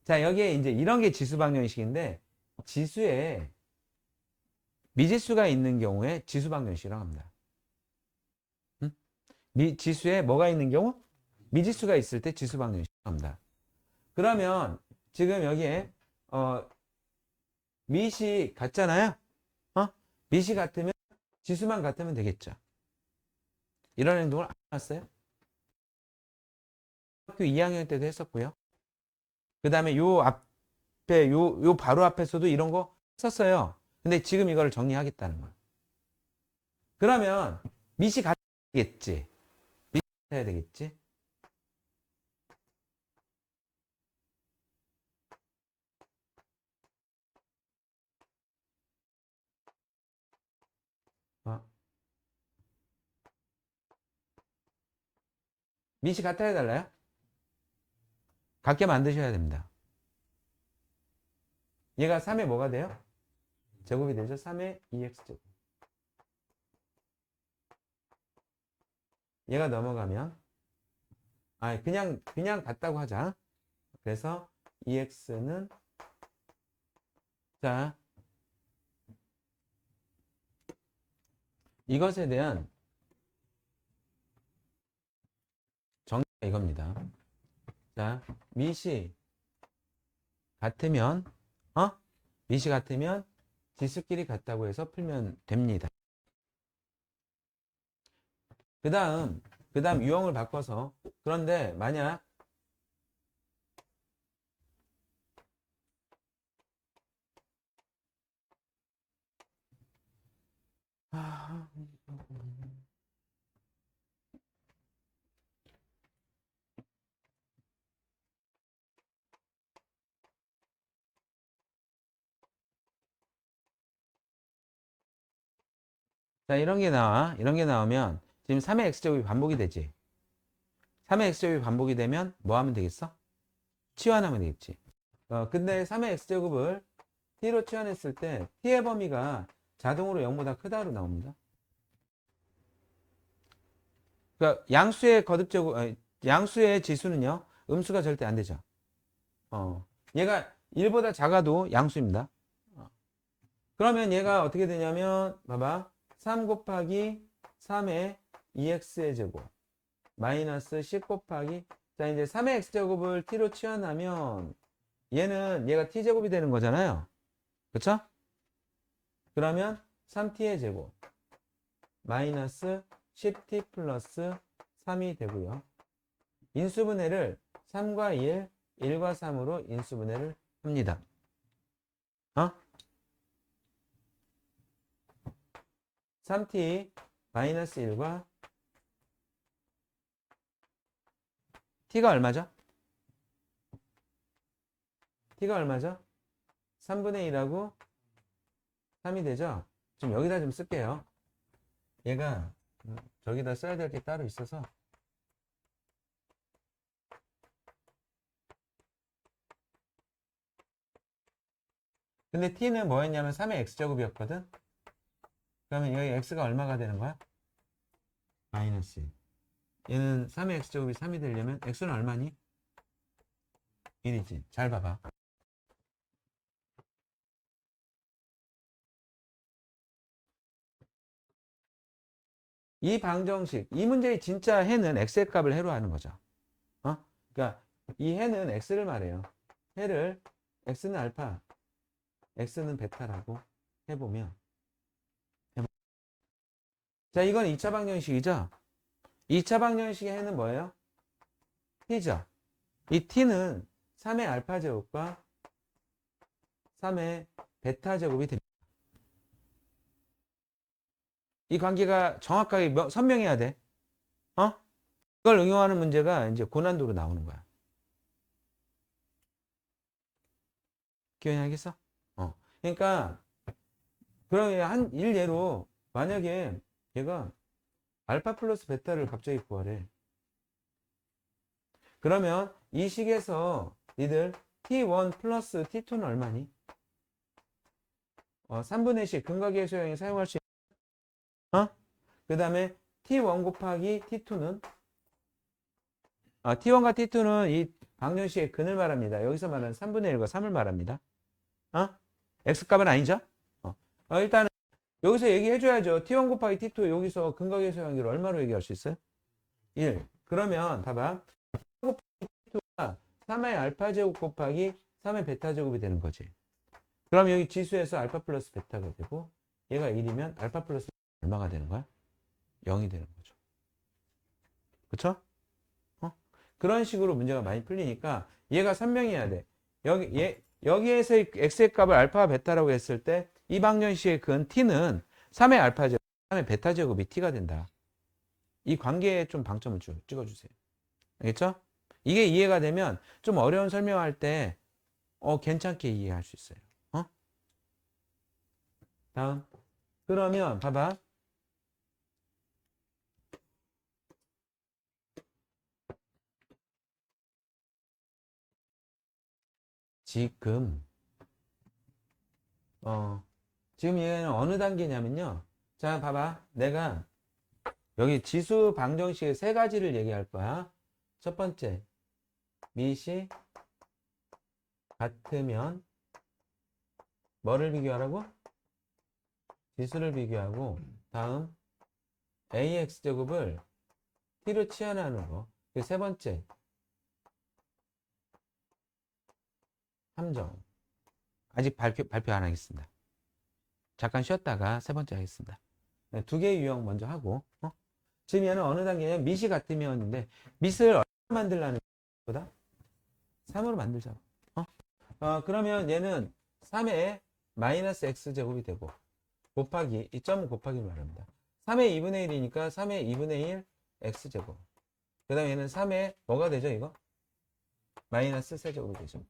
자, 여기에 이제 이런 게 지수방정식인데, 지수에 미지수가 있는 경우에 지수방정식이라고 합니다. 응? 지수에 뭐가 있는 경우? 미지수가 있을 때 지수방정식이라고 합니다. 그러면 지금 여기에 미시 같잖아요. 미시 같으면 지수만 같으면 되겠죠. 이런 행동을 안 해봤어요? 학교 2학년 때도 했었고요. 그 다음에 요 앞에 요 바로 앞에서도 이런 거 썼어요. 근데 지금 이거를 정리하겠다는 거예요. 그러면 미시 같겠지. 미시 같아야 되겠지. 미시 같아야 달라요? 같게 만드셔야 됩니다. 얘가 3의 뭐가 돼요? 제곱이 되죠? 3의 2x제곱. 얘가 넘어가면 그냥 같다고 하자. 그래서 2x는 자 이것에 대한 정의가 이겁니다. 자, 미시 같으면 미시 같으면 지수끼리 같다고 해서 풀면 됩니다. 그 다음 유형을 바꿔서 그런데 만약 자, 이런 게 나오면 지금 3의 x제곱이 반복이 되지. 3의 x제곱이 반복이 되면 뭐 하면 되겠어? 치환하면 되겠지. 근데 3의 x제곱을 t로 치환했을 때 t의 범위가 자동으로 0보다 크다로 나옵니다. 그러니까 양수의 지수는요, 음수가 절대 안 되죠. 얘가 1보다 작아도 양수입니다. 그러면 얘가 어떻게 되냐면, 봐봐. 3 곱하기 3의 2x의 제곱. 마이너스 10 곱하기. 자, 이제 3의 x제곱을 t로 치환하면, 얘가 t제곱이 되는 거잖아요. 그쵸? 그러면 3t의 제곱. 마이너스 10t 플러스 3이 되고요. 인수분해를 3과 1, 1과 3으로 인수분해를 합니다. 3t 마이너스 1과 t가 얼마죠? t가 얼마죠? 3분의 1하고 3이 되죠? 좀 여기다 좀 쓸게요. 얘가 저기다 써야 될 게 따로 있어서. 근데 t는 뭐였냐면 3의 x제곱이었거든? 그러면 여기 x가 얼마가 되는 거야? 마이너스 1. 얘는 3의 x제곱이 3이 되려면 x는 얼마니? 1이지. 잘 봐봐. 이 방정식, 이 문제의 진짜 해는 x의 값을 해로 하는 거죠. 그러니까 이 해는 x를 말해요. 해를 x는 알파, x는 베타라고 해보면. 자, 이건 2차 방정식이죠? 2차 방정식의 해는 뭐예요? t죠. 이 t는 3의 알파 제곱과 3의 베타 제곱이 됩니다. 이 관계가 정확하게 선명해야 돼. 이걸 응용하는 문제가 이제 고난도로 나오는 거야. 기억이 나겠어? 그러니까, 그러면 한 일례로, 만약에 얘가 알파 플러스 베타를 갑자기 구하래. 그러면 이 식에서 니들 t1 플러스 t2는 얼마니? 3분의 10 근각의 소형이 사용할 수 있는, 그 다음에 t1 곱하기 t2는, t1과 t2는 이 방정식의 근을 말합니다. 여기서 말하는 3분의 1과 3을 말합니다. x값은 아니죠? 일단은 여기서 얘기해줘야죠. t1 곱하기 t2 여기서 근각의 소형을 얼마로 얘기할 수 있어요? 1. 그러면 봐봐. 2가 3의 알파 제곱 곱하기 3의 베타 제곱이 되는 거지. 그럼 여기 지수에서 알파 플러스 베타가 되고 얘가 1이면 알파 플러스 얼마가 되는 거야? 0이 되는 거죠. 그쵸? 그런 식으로 문제가 많이 풀리니까 얘가 선명해야 돼. 여기에서 x의 값을 알파 베타라고 했을 때 이 방정식의 근 t는 3의 알파 제곱, 3의 베타 제곱이 t가 된다. 이 관계에 좀 방점을 찍어주세요. 알겠죠? 이게 이해가 되면 좀 어려운 설명할 때 괜찮게 이해할 수 있어요. 다음. 그러면 봐봐. 지금 지금 얘는 어느 단계냐면요. 자, 봐봐. 내가 여기 지수 방정식의 세 가지를 얘기할 거야. 첫 번째, 밑이 같으면 뭐를 비교하라고? 지수를 비교하고, 다음 ax제곱을 t로 치환하는 거. 세 번째, 함정. 아직 발표 안 하겠습니다. 잠깐 쉬었다가 세 번째 하겠습니다. 네, 두 개의 유형 먼저 하고, 지금 얘는 어느 단계냐면 밑이 같으면인데, 밑을 얼마 만들라는 거다? 3으로 만들자고. 그러면 얘는 3의 마이너스 x제곱이 되고, 곱하기, 이 점은 곱하기 말합니다. 3의 2분의 1이니까 3의 2분의 1 x제곱. 그 다음에 얘는 3의 뭐가 되죠, 이거? 마이너스 세제곱이 되죠.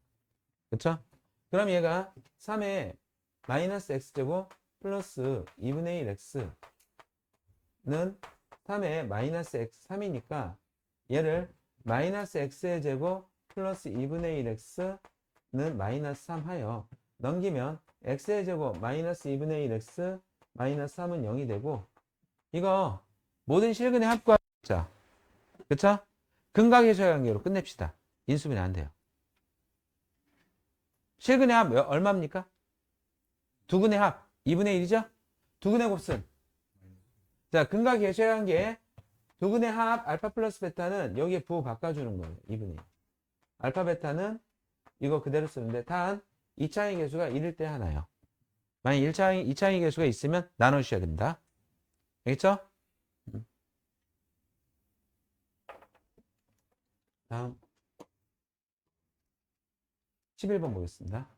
그쵸? 그럼 얘가 3의 마이너스 x제곱 플러스 2분의 1 x는 3의 마이너스 x 3이니까 얘를 마이너스 x의 제곱 플러스 2분의 1 x는 마이너스 3 하여 넘기면 x의 제곱 마이너스 2분의 1 x 마이너스 3은 0이 되고, 이거 모든 실근의 합과 자, 그쵸? 근각의소의 관계로 끝냅시다. 인수분해 안 돼요. 실근의 합 얼마입니까? 두 근의 합 2분의 1이죠? 두 근의 곱은, 자, 근각의소의 관계 두 근의 합 알파 플러스 베타는 여기에 부호 바꿔주는 거예요. 2분의 1. 알파 베타는 이거 그대로 쓰는데 단 2차의 개수가 1일 때 하나요. 만약 2차의 개수가 있으면 나눠주셔야 됩니다. 알겠죠? 다음 11번 보겠습니다.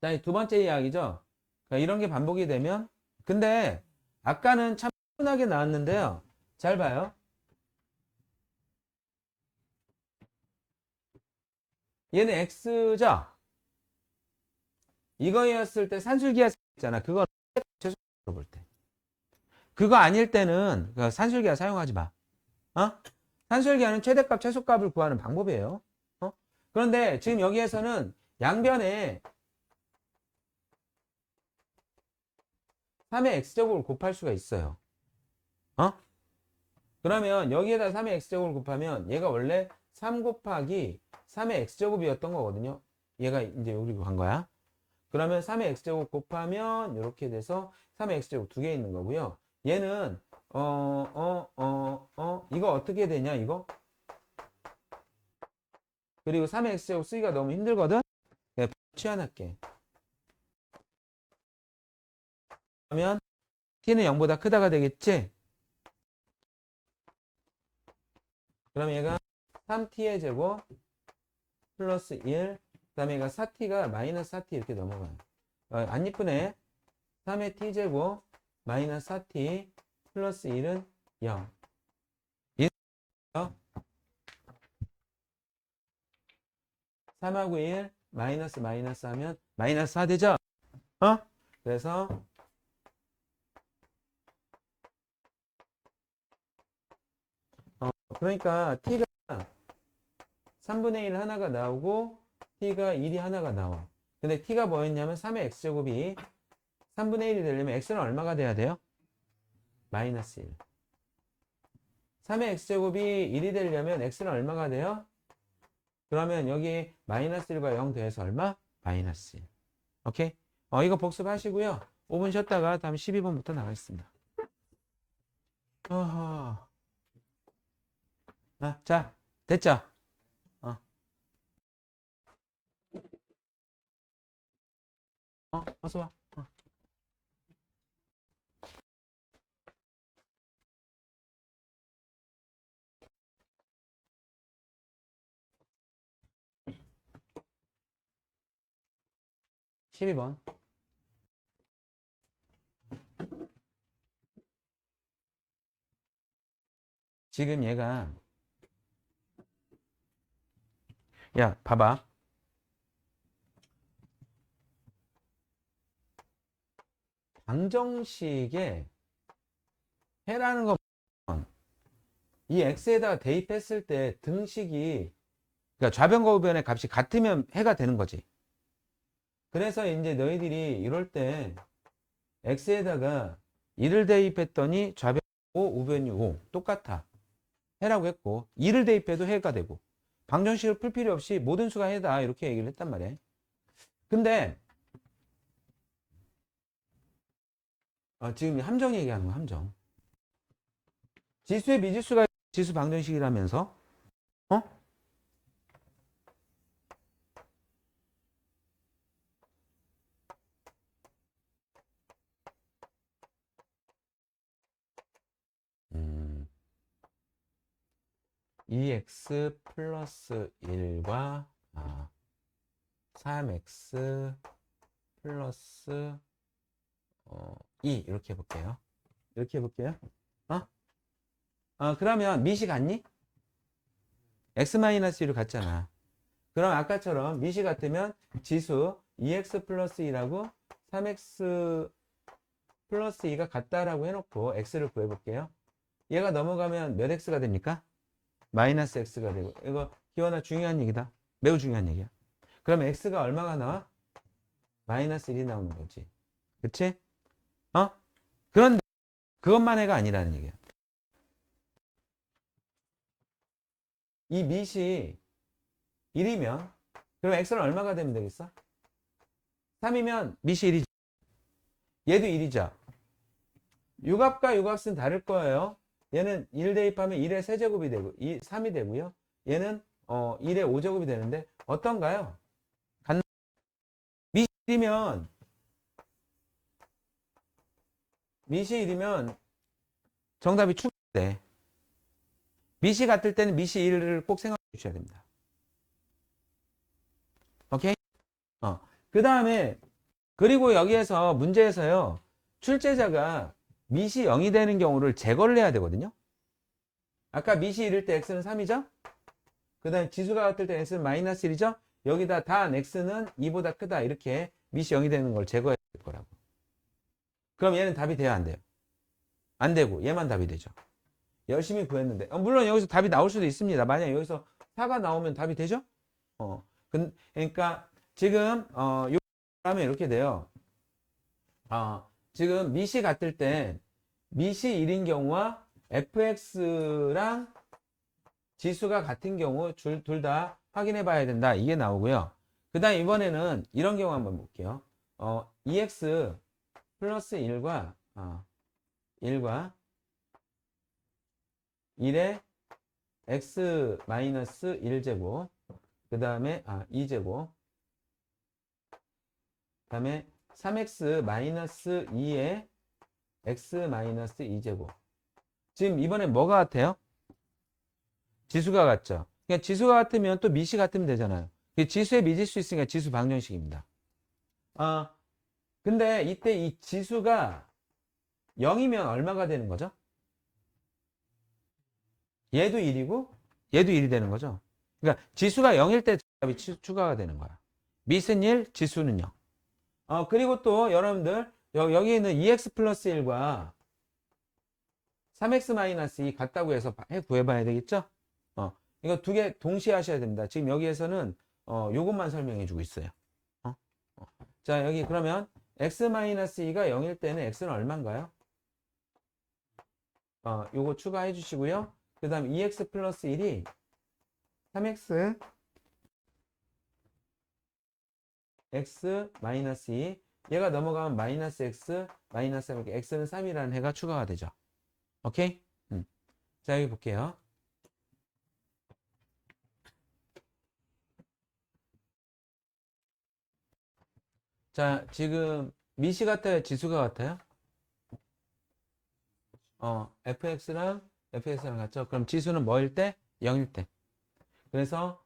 자, 이 두 번째 이야기죠. 그러니까 이런 게 반복이 되면, 근데 아까는 참 흔하게 나왔는데요. 잘 봐요. 얘는 x죠? 이거였을 때 산술기하 있잖아. 그거 최소값으로 볼 때. 그거 아닐 때는 그 산술기하 사용하지 마. 어? 산술기하는 최대값, 최소값을 구하는 방법이에요. 어? 그런데 지금 여기에서는 양변에 3의 x제곱을 곱할 수가 있어요. 어? 그러면 여기에다 3의 x제곱을 곱하면 얘가 원래 3 곱하기 3의 x제곱이었던 거거든요. 얘가 이제 여기로 간 거야. 그러면 3의 x제곱 곱하면 이렇게 돼서 3의 x제곱 2개 있는 거고요. 얘는 이거 어떻게 되냐 이거? 그리고 3의 x제곱 쓰기가 너무 힘들거든? 내가 취한할게. 그러면 t는 0보다 크다가 되겠지? 그럼 얘가 3t의 제곱 플러스 1, 그 다음에 얘가 4t가 마이너스 4t 이렇게 넘어가요. 안 이쁘네. 3의 t제곱 마이너스 4t 플러스 1은 0. 3하고 1 마이너스 마이너스 하면 마이너스 4 되죠? 어? 그래서 그러니까 t가 3분의 1 하나가 나오고 t가 1이 하나가 나와. 근데 t가 뭐였냐면 3의 x제곱이 3분의 1이 되려면 x는 얼마가 돼야 돼요? 마이너스 1. 3의 x제곱이 1이 되려면 x는 얼마가 돼요? 그러면 여기 마이너스 1과 0 더해서 얼마? 마이너스 1. 오케이? 이거 복습하시고요. 5분 쉬었다가 다음 12번부터 나가겠습니다. 자, 됐죠? 어서 와. 12번. 지금 얘가 야, 봐봐. 방정식에 해라는 거 이 x에다가 대입했을 때 등식이 그러니까 좌변과 우변의 값이 같으면 해가 되는 거지. 그래서 이제 너희들이 이럴 때 x에다가 1을 대입했더니 좌변 5, 우변이 5 똑같아. 해라고 했고 2를 대입해도 해가 되고 방정식을 풀 필요 없이 모든 수가 해다 이렇게 얘기를 했단 말이야. 근데 지금 함정 얘기하는 거야. 함정. 지수의 미지수가 지수 방정식이라면서 어? 음, 2x 플러스 1과 3x 플러스 2 이렇게 해볼게요. 이렇게 해볼게요. 그러면 미시 같니? x-1로 같잖아. 그럼 아까처럼 미시 같으면 지수 2x 플러스 2라고 3x 플러스 2가 같다라고 해놓고 x를 구해볼게요. 얘가 넘어가면 몇 x가 됩니까? 마이너스 x가 되고. 이거 기원아 중요한 얘기다. 매우 중요한 얘기야. 그럼 x가 얼마가 나와? 마이너스 1이 나오는 거지. 그치? 그런데 그것만 해가 아니라는 얘기야. 이 밑이 1이면 그럼 x는 얼마가 되면 되겠어? 3이면 밑이 1이죠. 얘도 1이죠. 유값과 유값은 다를 거예요. 얘는 1 대입하면 1의 세제곱이 되고 3이 되고요. 얘는 1의 5제곱이 되는데 어떤가요? 밑이 1이면 정답이 축돼. 밑이 같을 때는 밑이 1을 꼭 생각해 주셔야 됩니다. 오케이? 그 다음에 그리고 여기에서 문제에서요. 출제자가 밑이 0이 되는 경우를 제거를 해야 되거든요. 아까 밑이 1일 때 x는 3이죠? 그 다음에 지수가 같을 때 x는 마이너스 1이죠? 여기다 단 x는 2보다 크다 이렇게 미시 0이 되는 걸 제거해야 될 거라고. 그럼 얘는 답이 돼야 안 돼요? 안 되고 얘만 답이 되죠. 열심히 구했는데 물론 여기서 답이 나올 수도 있습니다. 만약 여기서 4가 나오면 답이 되죠? 그러니까 지금 요 하면 이렇게 돼요. 지금 미시 같을 때 미시 1인 경우와 fx랑 지수가 같은 경우 둘 다 확인해 봐야 된다. 이게 나오고요. 그 다음 이번에는 이런 경우 한번 볼게요. 2x 플러스 1과 1의 x 마이너스 1제곱 그 다음에 2제곱 그 다음에 3x 마이너스 2의 x 마이너스 2제곱 지금 이번에 뭐가 같아요? 지수가 같죠? 그러니까 지수가 같으면 또 미시 같으면 되잖아요. 지수에 미지수 있으니까 지수 방정식입니다. 근데 이때 이 지수가 0이면 얼마가 되는 거죠? 얘도 1이고 얘도 1이 되는 거죠. 그러니까 지수가 0일 때 답이 추가가 되는 거야. 미는 1, 지수는 0. 그리고 또 여러분들 여기 있는 2x 플러스 1과 3x 마이너스 2 같다고 해서 구해봐야 되겠죠? 이거 두 개 동시에 하셔야 됩니다. 지금 여기에서는 요것만 설명해 주고 있어요. 자, 여기 그러면 x 마이너스 2가 0일 때는 x는 얼마인가요? 요거 추가해 주시고요. 그 다음 2x 플러스 1이 3x x 마이너스 2 얘가 넘어가면 마이너스 x 마이너스 3 이렇게 x는 3이라는 해가 추가가 되죠. 오케이? 자, 여기 볼게요. 자, 지금 미시 같아요? 지수가 같아요? fx랑 같죠? 그럼 지수는 뭐일 때? 0일 때. 그래서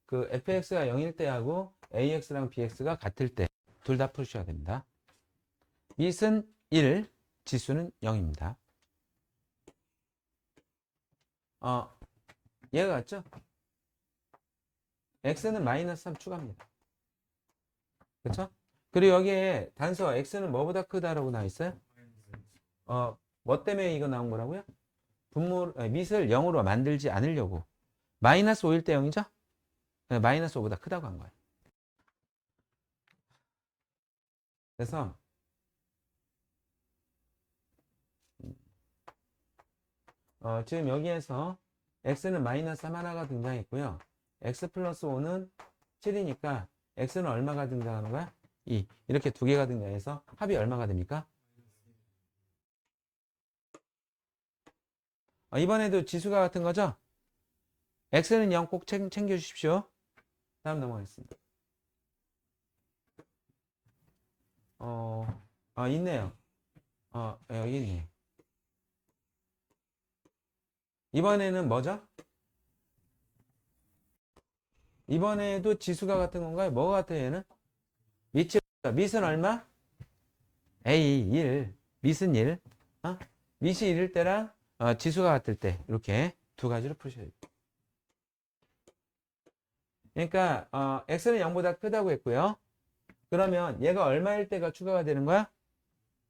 그 fx가 0일 때하고 ax랑 bx가 같을 때 둘 다 푸셔야 됩니다. 미는 1, 지수는 0입니다. 얘가 같죠? x는 마이너스 3 추가입니다. 그렇죠? 그리고 여기에 단서 x는 뭐보다 크다라고 나와 있어요? 뭐 때문에 이거 나온 거라고요? 밑을 0으로 만들지 않으려고. 마이너스 5일 때 0이죠? 마이너스 5보다 크다고 한 거예요. 그래서 지금 여기에서 x는 마이너스 3 하나가 등장했고요. x 플러스 5는 7이니까 x는 얼마가 등장하는 거야? 2. 이렇게 두 개가 등장해서 합이 얼마가 됩니까? 이번에도 지수가 같은 거죠? x는 0 꼭 챙겨 주십시오. 다음 넘어가겠습니다. 있네요. 여기 있네. 이번에는 뭐죠? 이번에도 지수가 같은 건가요? 뭐가 같아요, 얘는? 밑은 얼마? A 1. 밑은 1. 밑이 1일 때랑 지수가 같을 때 이렇게 두 가지로 푸셔야 돼요. 그러니까 x는 0보다 크다고 했고요. 그러면 얘가 얼마일 때가 추가가 되는 거야?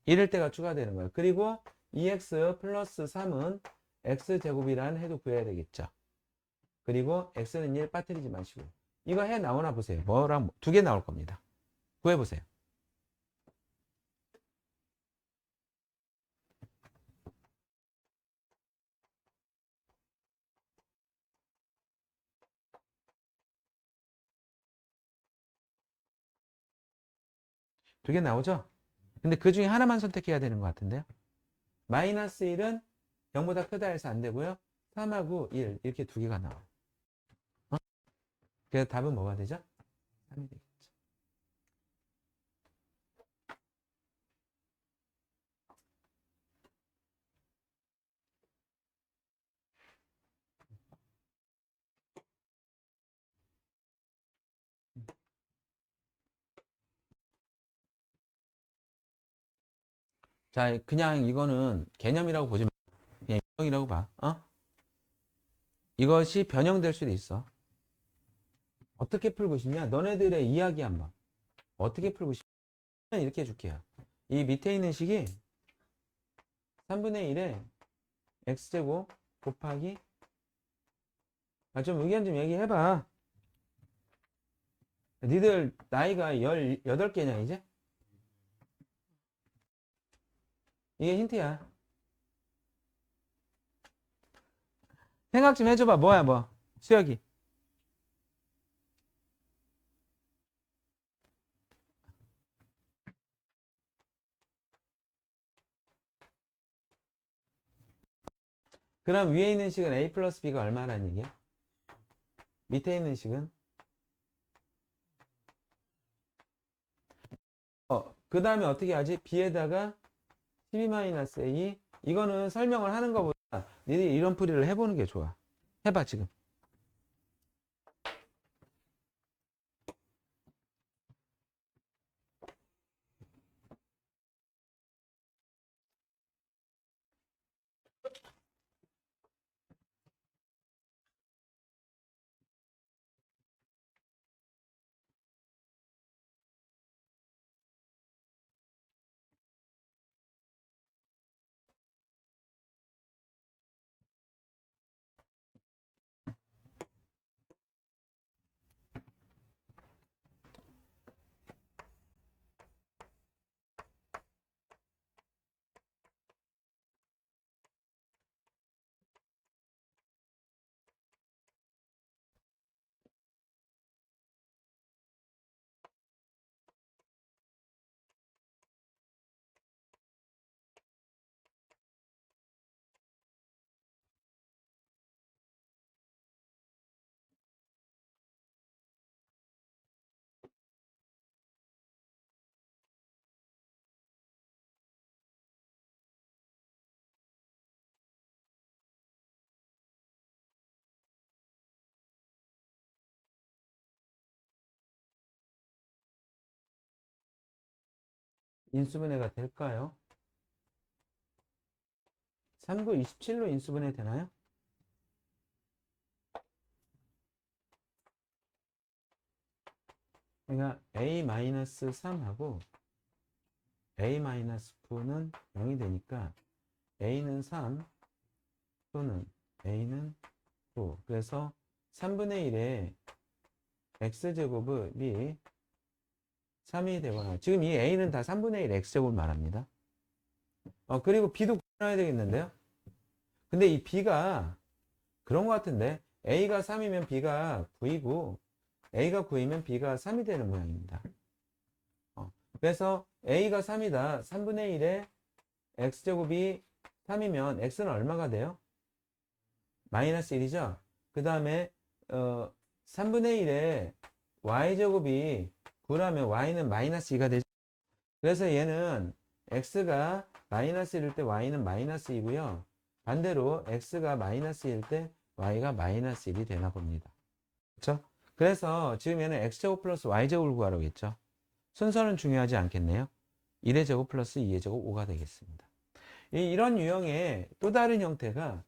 1일 때가 추가되는 거예요. 그리고 2x 플러스 3은 x제곱이라는 해도 구해야 되겠죠. 그리고 x는 1 빠뜨리지 마시고 이거 해 나오나 보세요. 뭐랑 두 개 나올 겁니다. 구해보세요. 두 개 나오죠? 근데 그 중에 하나만 선택해야 되는 것 같은데요. 마이너스 1은 0보다 크다 해서 안 되고요. 3하고 1 이렇게 두 개가 나와요. 그래서 답은 뭐가 되죠? 3이 되겠죠. 자, 그냥 이거는 개념이라고 보지 마. 그냥 인정이라고 봐. 이것이 변형될 수도 있어. 어떻게 풀고 싶냐? 너네들의 이야기 한번. 어떻게 풀고 싶으면 이렇게 해줄게요. 이 밑에 있는 식이 3분의 1에 x제곱 곱하기 좀 의견 좀 얘기해봐. 니들 나이가 18개냐 이제? 이게 힌트야. 생각 좀 해줘봐. 뭐야 뭐 수혁이. 그럼 위에 있는 식은 a 플러스 b가 얼마라는 얘기야? 밑에 있는 식은? 그 다음에 어떻게 하지? b에다가 12-a 이거는 설명을 하는 것보다 니들이 이런 풀이를 해보는 게 좋아. 해봐 지금. 인수분해가 될까요? 3구 27로 인수분해 되나요? 그러니까 a-3하고 a-9는 0이 되니까 a는 3 또는 a는 9. 그래서 3분의 1에 x제곱이 3이 되거나 지금 이 a는 다 3분의 1 x제곱을 말합니다. 그리고 b도 구해야 되겠는데요. 근데 이 b가 그런 것 같은데 a가 3이면 b가 9이고 a가 9이면 b가 3이 되는 모양입니다. 그래서 a가 3이다. 3분의 1에 x제곱이 3이면 x는 얼마가 돼요? 마이너스 1이죠. 그 다음에 3분의 1에 y제곱이 9라면 y는 마이너스 2가 되죠. 그래서 얘는 x가 마이너스 1일 때 y는 마이너스 2고요. 반대로 x가 마이너스 1일 때 y가 마이너스 1이 되나 봅니다. 그렇죠? 그래서 지금 얘는 x제곱 플러스 y제곱을 구하라고 했죠. 순서는 중요하지 않겠네요. 1의 제곱 플러스 2의 제곱 5가 되겠습니다. 이런 유형의 또 다른 형태가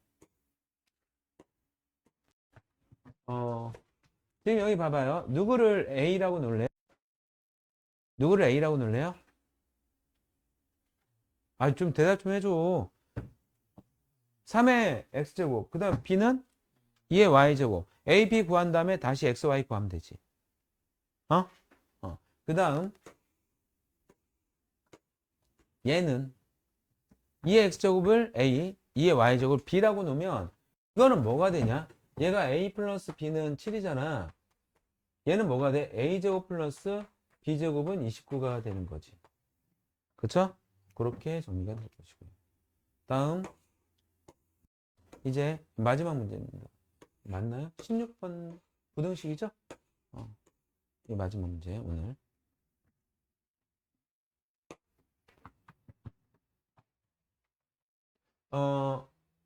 지금 여기 봐봐요. 누구를 a라고 놀래요? 누구를 a라고 놀래요? 좀 대답 좀 해줘. 3의 x제곱 그 다음 b는 2의 y제곱 a, b 구한 다음에 다시 x, y 구하면 되지. 그 다음 얘는 2의 x제곱을 a, 2의 y제곱을 b라고 놓으면 이거는 뭐가 되냐? 얘가 a 플러스 b는 7이잖아. 얘는 뭐가 돼? a제곱 플러스 b제곱은 29가 되는 거지. 그쵸? 그렇게 정리가 될 것이고요. 다음 이제 마지막 문제입니다. 맞나요? 16번 부등식이죠? 이 마지막 문제 오늘.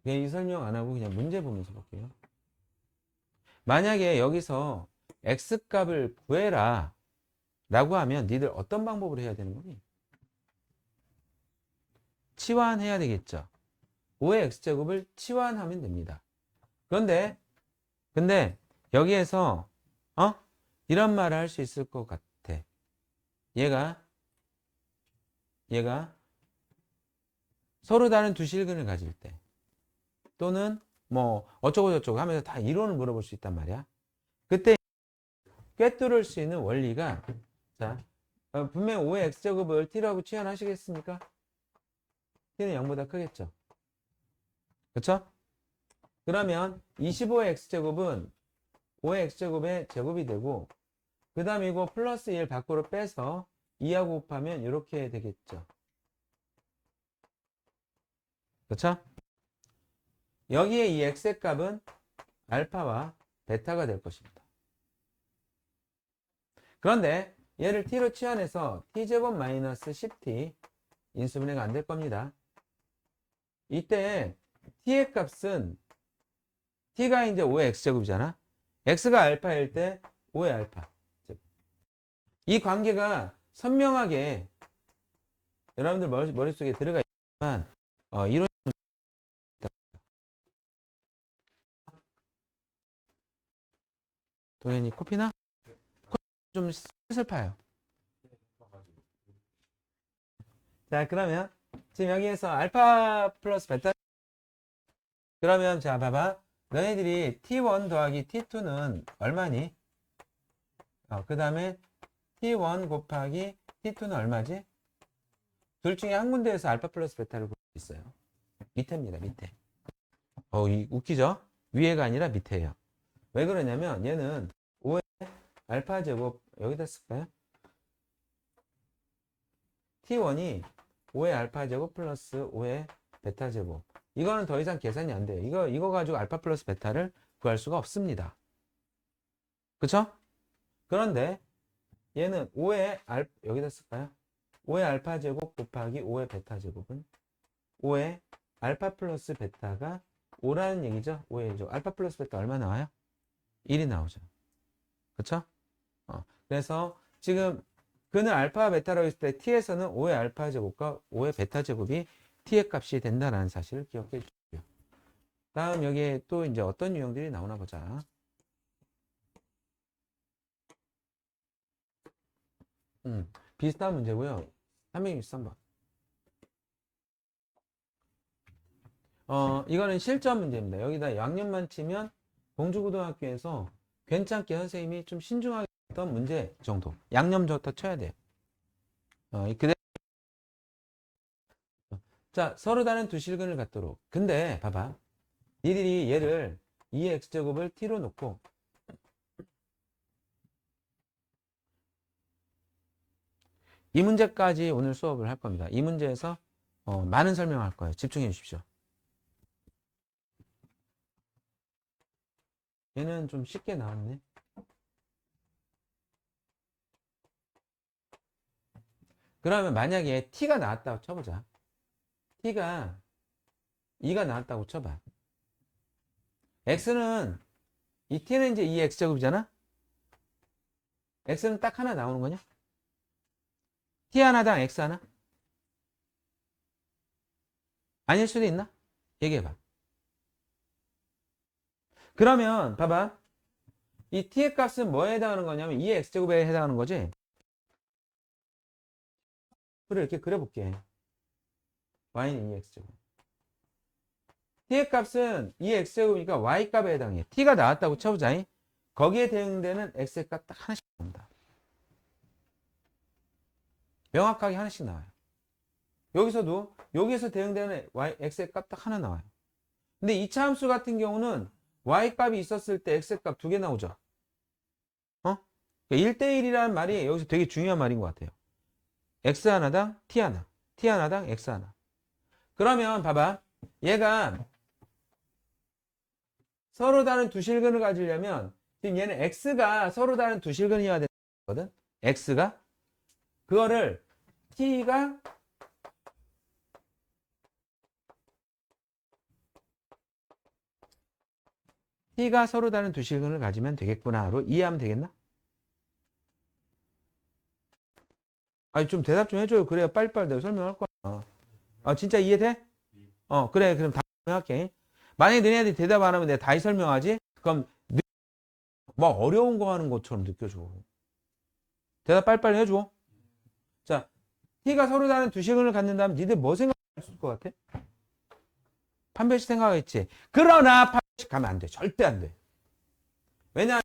이 설명 안 하고 그냥 문제 보면서 볼게요. 만약에 여기서 x값을 구해라 라고 하면 니들 어떤 방법으로 해야 되는 거니? 치환해야 되겠죠. 5의 x제곱을 치환하면 됩니다. 근데 여기에서 이런 말을 할 수 있을 것 같아. 얘가 서로 다른 두 실근을 가질 때 또는 뭐 어쩌고 저쩌고 하면서 다 이론을 물어볼 수 있단 말이야. 그때 꿰뚫을 수 있는 원리가 자 분명 5의 x제곱을 t라고 취현하시겠습니까? t는 0보다 크겠죠. 그쵸? 그러면 25의 x제곱은 5의 x제곱의 제곱이 되고 그 다음 이거 플러스 1 밖으로 빼서 2하고 곱하면 이렇게 되겠죠. 그쵸? 여기에 이 x의 값은 알파와 베타가 될 것입니다. 그런데 얘를 t로 치환해서 t제곱 마이너스 10t 인수분해가 안 될 겁니다. 이때 t의 값은 t가 이제 5의 x제곱이잖아. x가 알파일 때 5의 알파. 이 관계가 선명하게 여러분들 머릿속에 들어가 있지만 이론 동현이 코피나? 좀 슬퍼요. 자, 그러면 지금 여기에서 알파 플러스 베타 그러면 자 봐봐 너희들이 t1 더하기 t2는 얼마니? 그 다음에 t1 곱하기 t2는 얼마지? 둘 중에 한 군데에서 알파 플러스 베타를 볼 수 있어요. 밑에입니다. 밑에. 웃기죠? 위에가 아니라 밑에예요. 왜 그러냐면 얘는 5의 알파 제곱 여기다 쓸까요? t1이 5의 알파 제곱 플러스 5의 베타 제곱. 이거는 더 이상 계산이 안 돼요. 이거 가지고 알파 플러스 베타를 구할 수가 없습니다. 그쵸? 그런데 얘는 5의 여기다 쓸까요? 5의 알파 제곱 곱하기 5의 베타 제곱은 5의 알파 플러스 베타가 5라는 얘기죠. 5의 알파 플러스 베타 얼마 나와요? 1이 나오죠. 그쵸? 그래서 지금 그는 알파와 베타라고 했을 때 t에서는 5의 알파 제곱과 5의 베타 제곱이 t의 값이 된다는 사실을 기억해 주시고요. 다음 여기에 또 이제 어떤 유형들이 나오나 보자. 비슷한 문제고요. 363번. 이거는 실전 문제입니다. 여기다 양념만 치면 공주고등학교에서 괜찮게 선생님이 좀 신중하게 했던 문제 정도. 양념 좋다 쳐야 돼요. 자, 서로 다른 두 실근을 갖도록. 근데 봐봐. 니들이 얘를 2x제곱을 t로 놓고 이 문제까지 오늘 수업을 할 겁니다. 이 문제에서 많은 설명할 거예요. 집중해 주십시오. 얘는 좀 쉽게 나왔네. 그러면 만약에 t가 나왔다고 쳐보자. t가 2가 나왔다고 쳐봐. x는 이 t는 이제 2x제곱이잖아. x는 딱 하나 나오는 거냐? t 하나당 x 하나? 아닐 수도 있나? 얘기해봐. 그러면 봐봐. 이 t의 값은 뭐에 해당하는 거냐면 2의 x제곱에 해당하는 거지. 그래 이렇게 그려볼게. y는 2x제곱. t의 값은 2x제곱이니까 y값에 해당해. t가 나왔다고 쳐보자. 거기에 대응되는 x의 값 딱 하나씩 나옵니다. 명확하게 하나씩 나와요. 여기서도 여기에서 대응되는 x의 값 딱 하나 나와요. 근데 이차 함수 같은 경우는 y값이 있었을 때 x의 값 두 개 나오죠. 1대1이라는 말이 여기서 되게 중요한 말인 것 같아요. x 하나당 t 하나, t 하나당 x 하나. 그러면 봐봐. 얘가 서로 다른 두 실근을 가지려면 지금 얘는 x가 서로 다른 두 실근이어야 되거든. x가 그거를 t가 서로 다른 두 실근을 가지면 되겠구나로 이해하면 되겠나? 아니 좀 대답 좀 해줘요. 그래야 빨리빨리 내가 설명할 거야. 진짜 이해돼? 그래 그럼 다 설명할게. 만약에 너네들이 대답 안 하면 내가 다시 설명하지? 그럼 뭐 어려운 거 하는 것처럼 느껴져. 대답 빨리빨리 해줘. 자, t가 서로 다른 두 시간을 갖는다면 니들 뭐 생각할 것 같아? 판별식 생각하겠지. 그러나 판별식 가면 안 돼. 절대 안 돼. 왜냐하면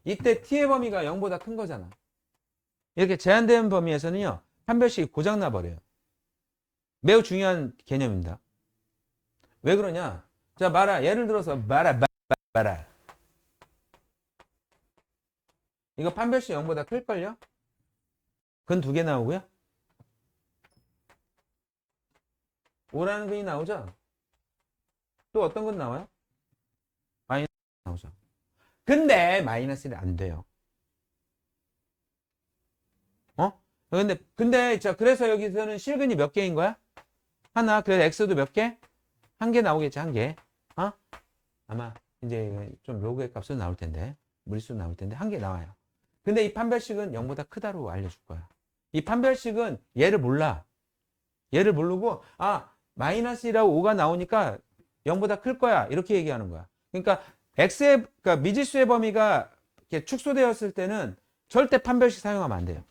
이때 t의 범위가 0보다 큰 거잖아. 이렇게 제한된 범위에서는요. 판별식이 고장나 버려요. 매우 중요한 개념입니다. 왜 그러냐? 자, 말아. 예를 들어서 말아. 이거 판별식 0보다 클걸요? 근 두 개 나오고요. 5라는 근이 나오죠? 또 어떤 건 나와요? 마이너스 나오죠. 근데 마이너스는 안 돼요. 어? 근데 자, 그래서 여기서는 실근이 몇 개인 거야? 하나. 그래서 x도 몇 개? 한 개 나오겠지, 한 개. 어? 아마 이제 좀 로그의 값은 나올 텐데, 무리수 나올 텐데 한 개 나와요. 근데 이 판별식은 0보다 크다로 알려줄 거야. 이 판별식은 얘를 몰라. 얘를 모르고 마이너스 1하고 5가 나오니까 0보다 클 거야. 이렇게 얘기하는 거야. 그러니까 그러니까 미지수의 범위가 이렇게 축소되었을 때는 절대 판별식 사용하면 안 돼요.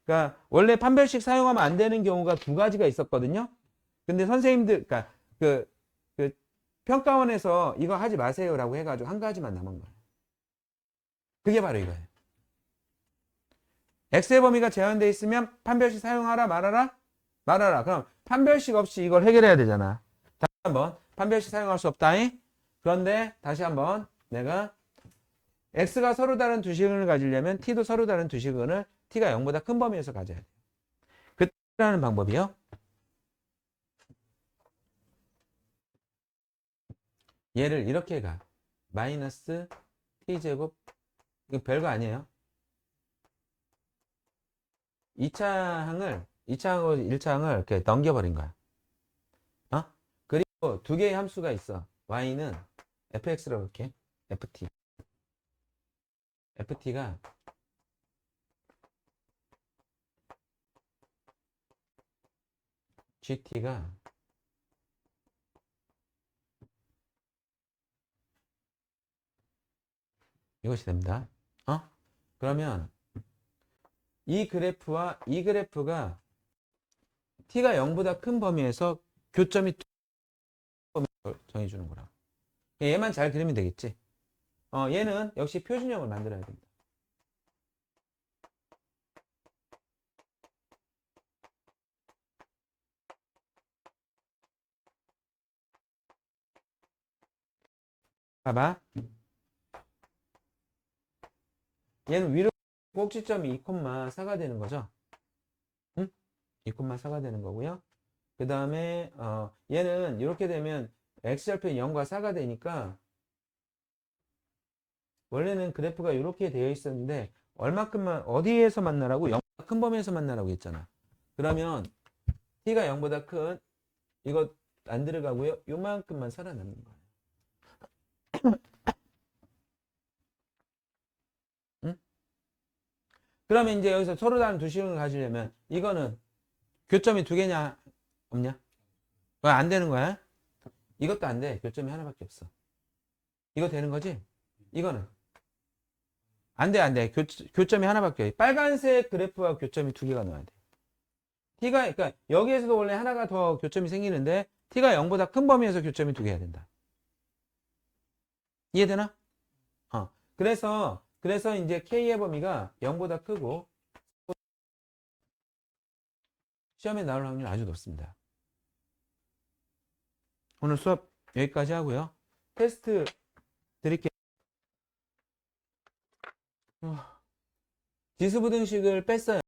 그러니까 원래 판별식 사용하면 안 되는 경우가 두 가지가 있었거든요. 근데 선생님들, 그러니까 그 평가원에서 이거 하지 마세요라고 해가지고 한 가지만 남은 거예요. 그게 바로 이거예요. x의 범위가 제한되어 있으면 판별식 사용하라 말아라? 말아라. 그럼 판별식 없이 이걸 해결해야 되잖아. 다시 한번 판별식 사용할 수 없다잉. 그런데 다시 한번 내가 x가 서로 다른 두 시근을 가지려면 t도 서로 다른 두 시근을 t가 0보다 큰 범위에서 가져야 돼요. 그라는 방법이요. 얘를 이렇게 가. 마이너스 t제곱. 이거 별거 아니에요. 2차 항하고 1차 항을 이렇게 넘겨버린 거야. 그리고 두 개의 함수가 있어. y는 fx라고 이렇게. ft가 gt가 이것이 됩니다. 그러면 이 그래프와 이 그래프가 t가 0보다 큰 범위에서 교점이 정해주는 거라. 얘만 잘 그리면 되겠지. 얘는 역시 표준형을 만들어야 됩니다. 봐봐. 얘는 위로 꼭지점이 2,4가 되는 거죠. 응? 2,4가 되는 거고요. 그 다음에 얘는 이렇게 되면 x절편 0과 4가 되니까 원래는 그래프가 이렇게 되어 있었는데 얼마큼만 어디에서 만나라고? 0보다 큰 범위에서 만나라고 했잖아. 그러면 t가 0보다 큰 이거 안 들어가고요. 요만큼만 살아남는 거예요. 응? 그러면 이제 여기서 서로 다른 두 식을 가지려면 이거는 교점이 두 개냐 없냐? 왜 안 되는 거야? 이것도 안 돼. 교점이 하나밖에 없어. 이거 되는 거지? 이거는 안 돼, 안 돼. 교점이 하나밖에 없어. 빨간색 그래프와 교점이 두 개가 나와야 돼. 그러니까 여기에서도 원래 하나가 더 교점이 생기는데 t가 0보다 큰 범위에서 교점이 두 개야 된다. 이해되나? 그래서 이제 k의 범위가 0보다 크고 시험에 나올 확률이 아주 높습니다. 오늘 수업 여기까지 하고요. 테스트 드릴게요. 지수부등식을 뺐어요.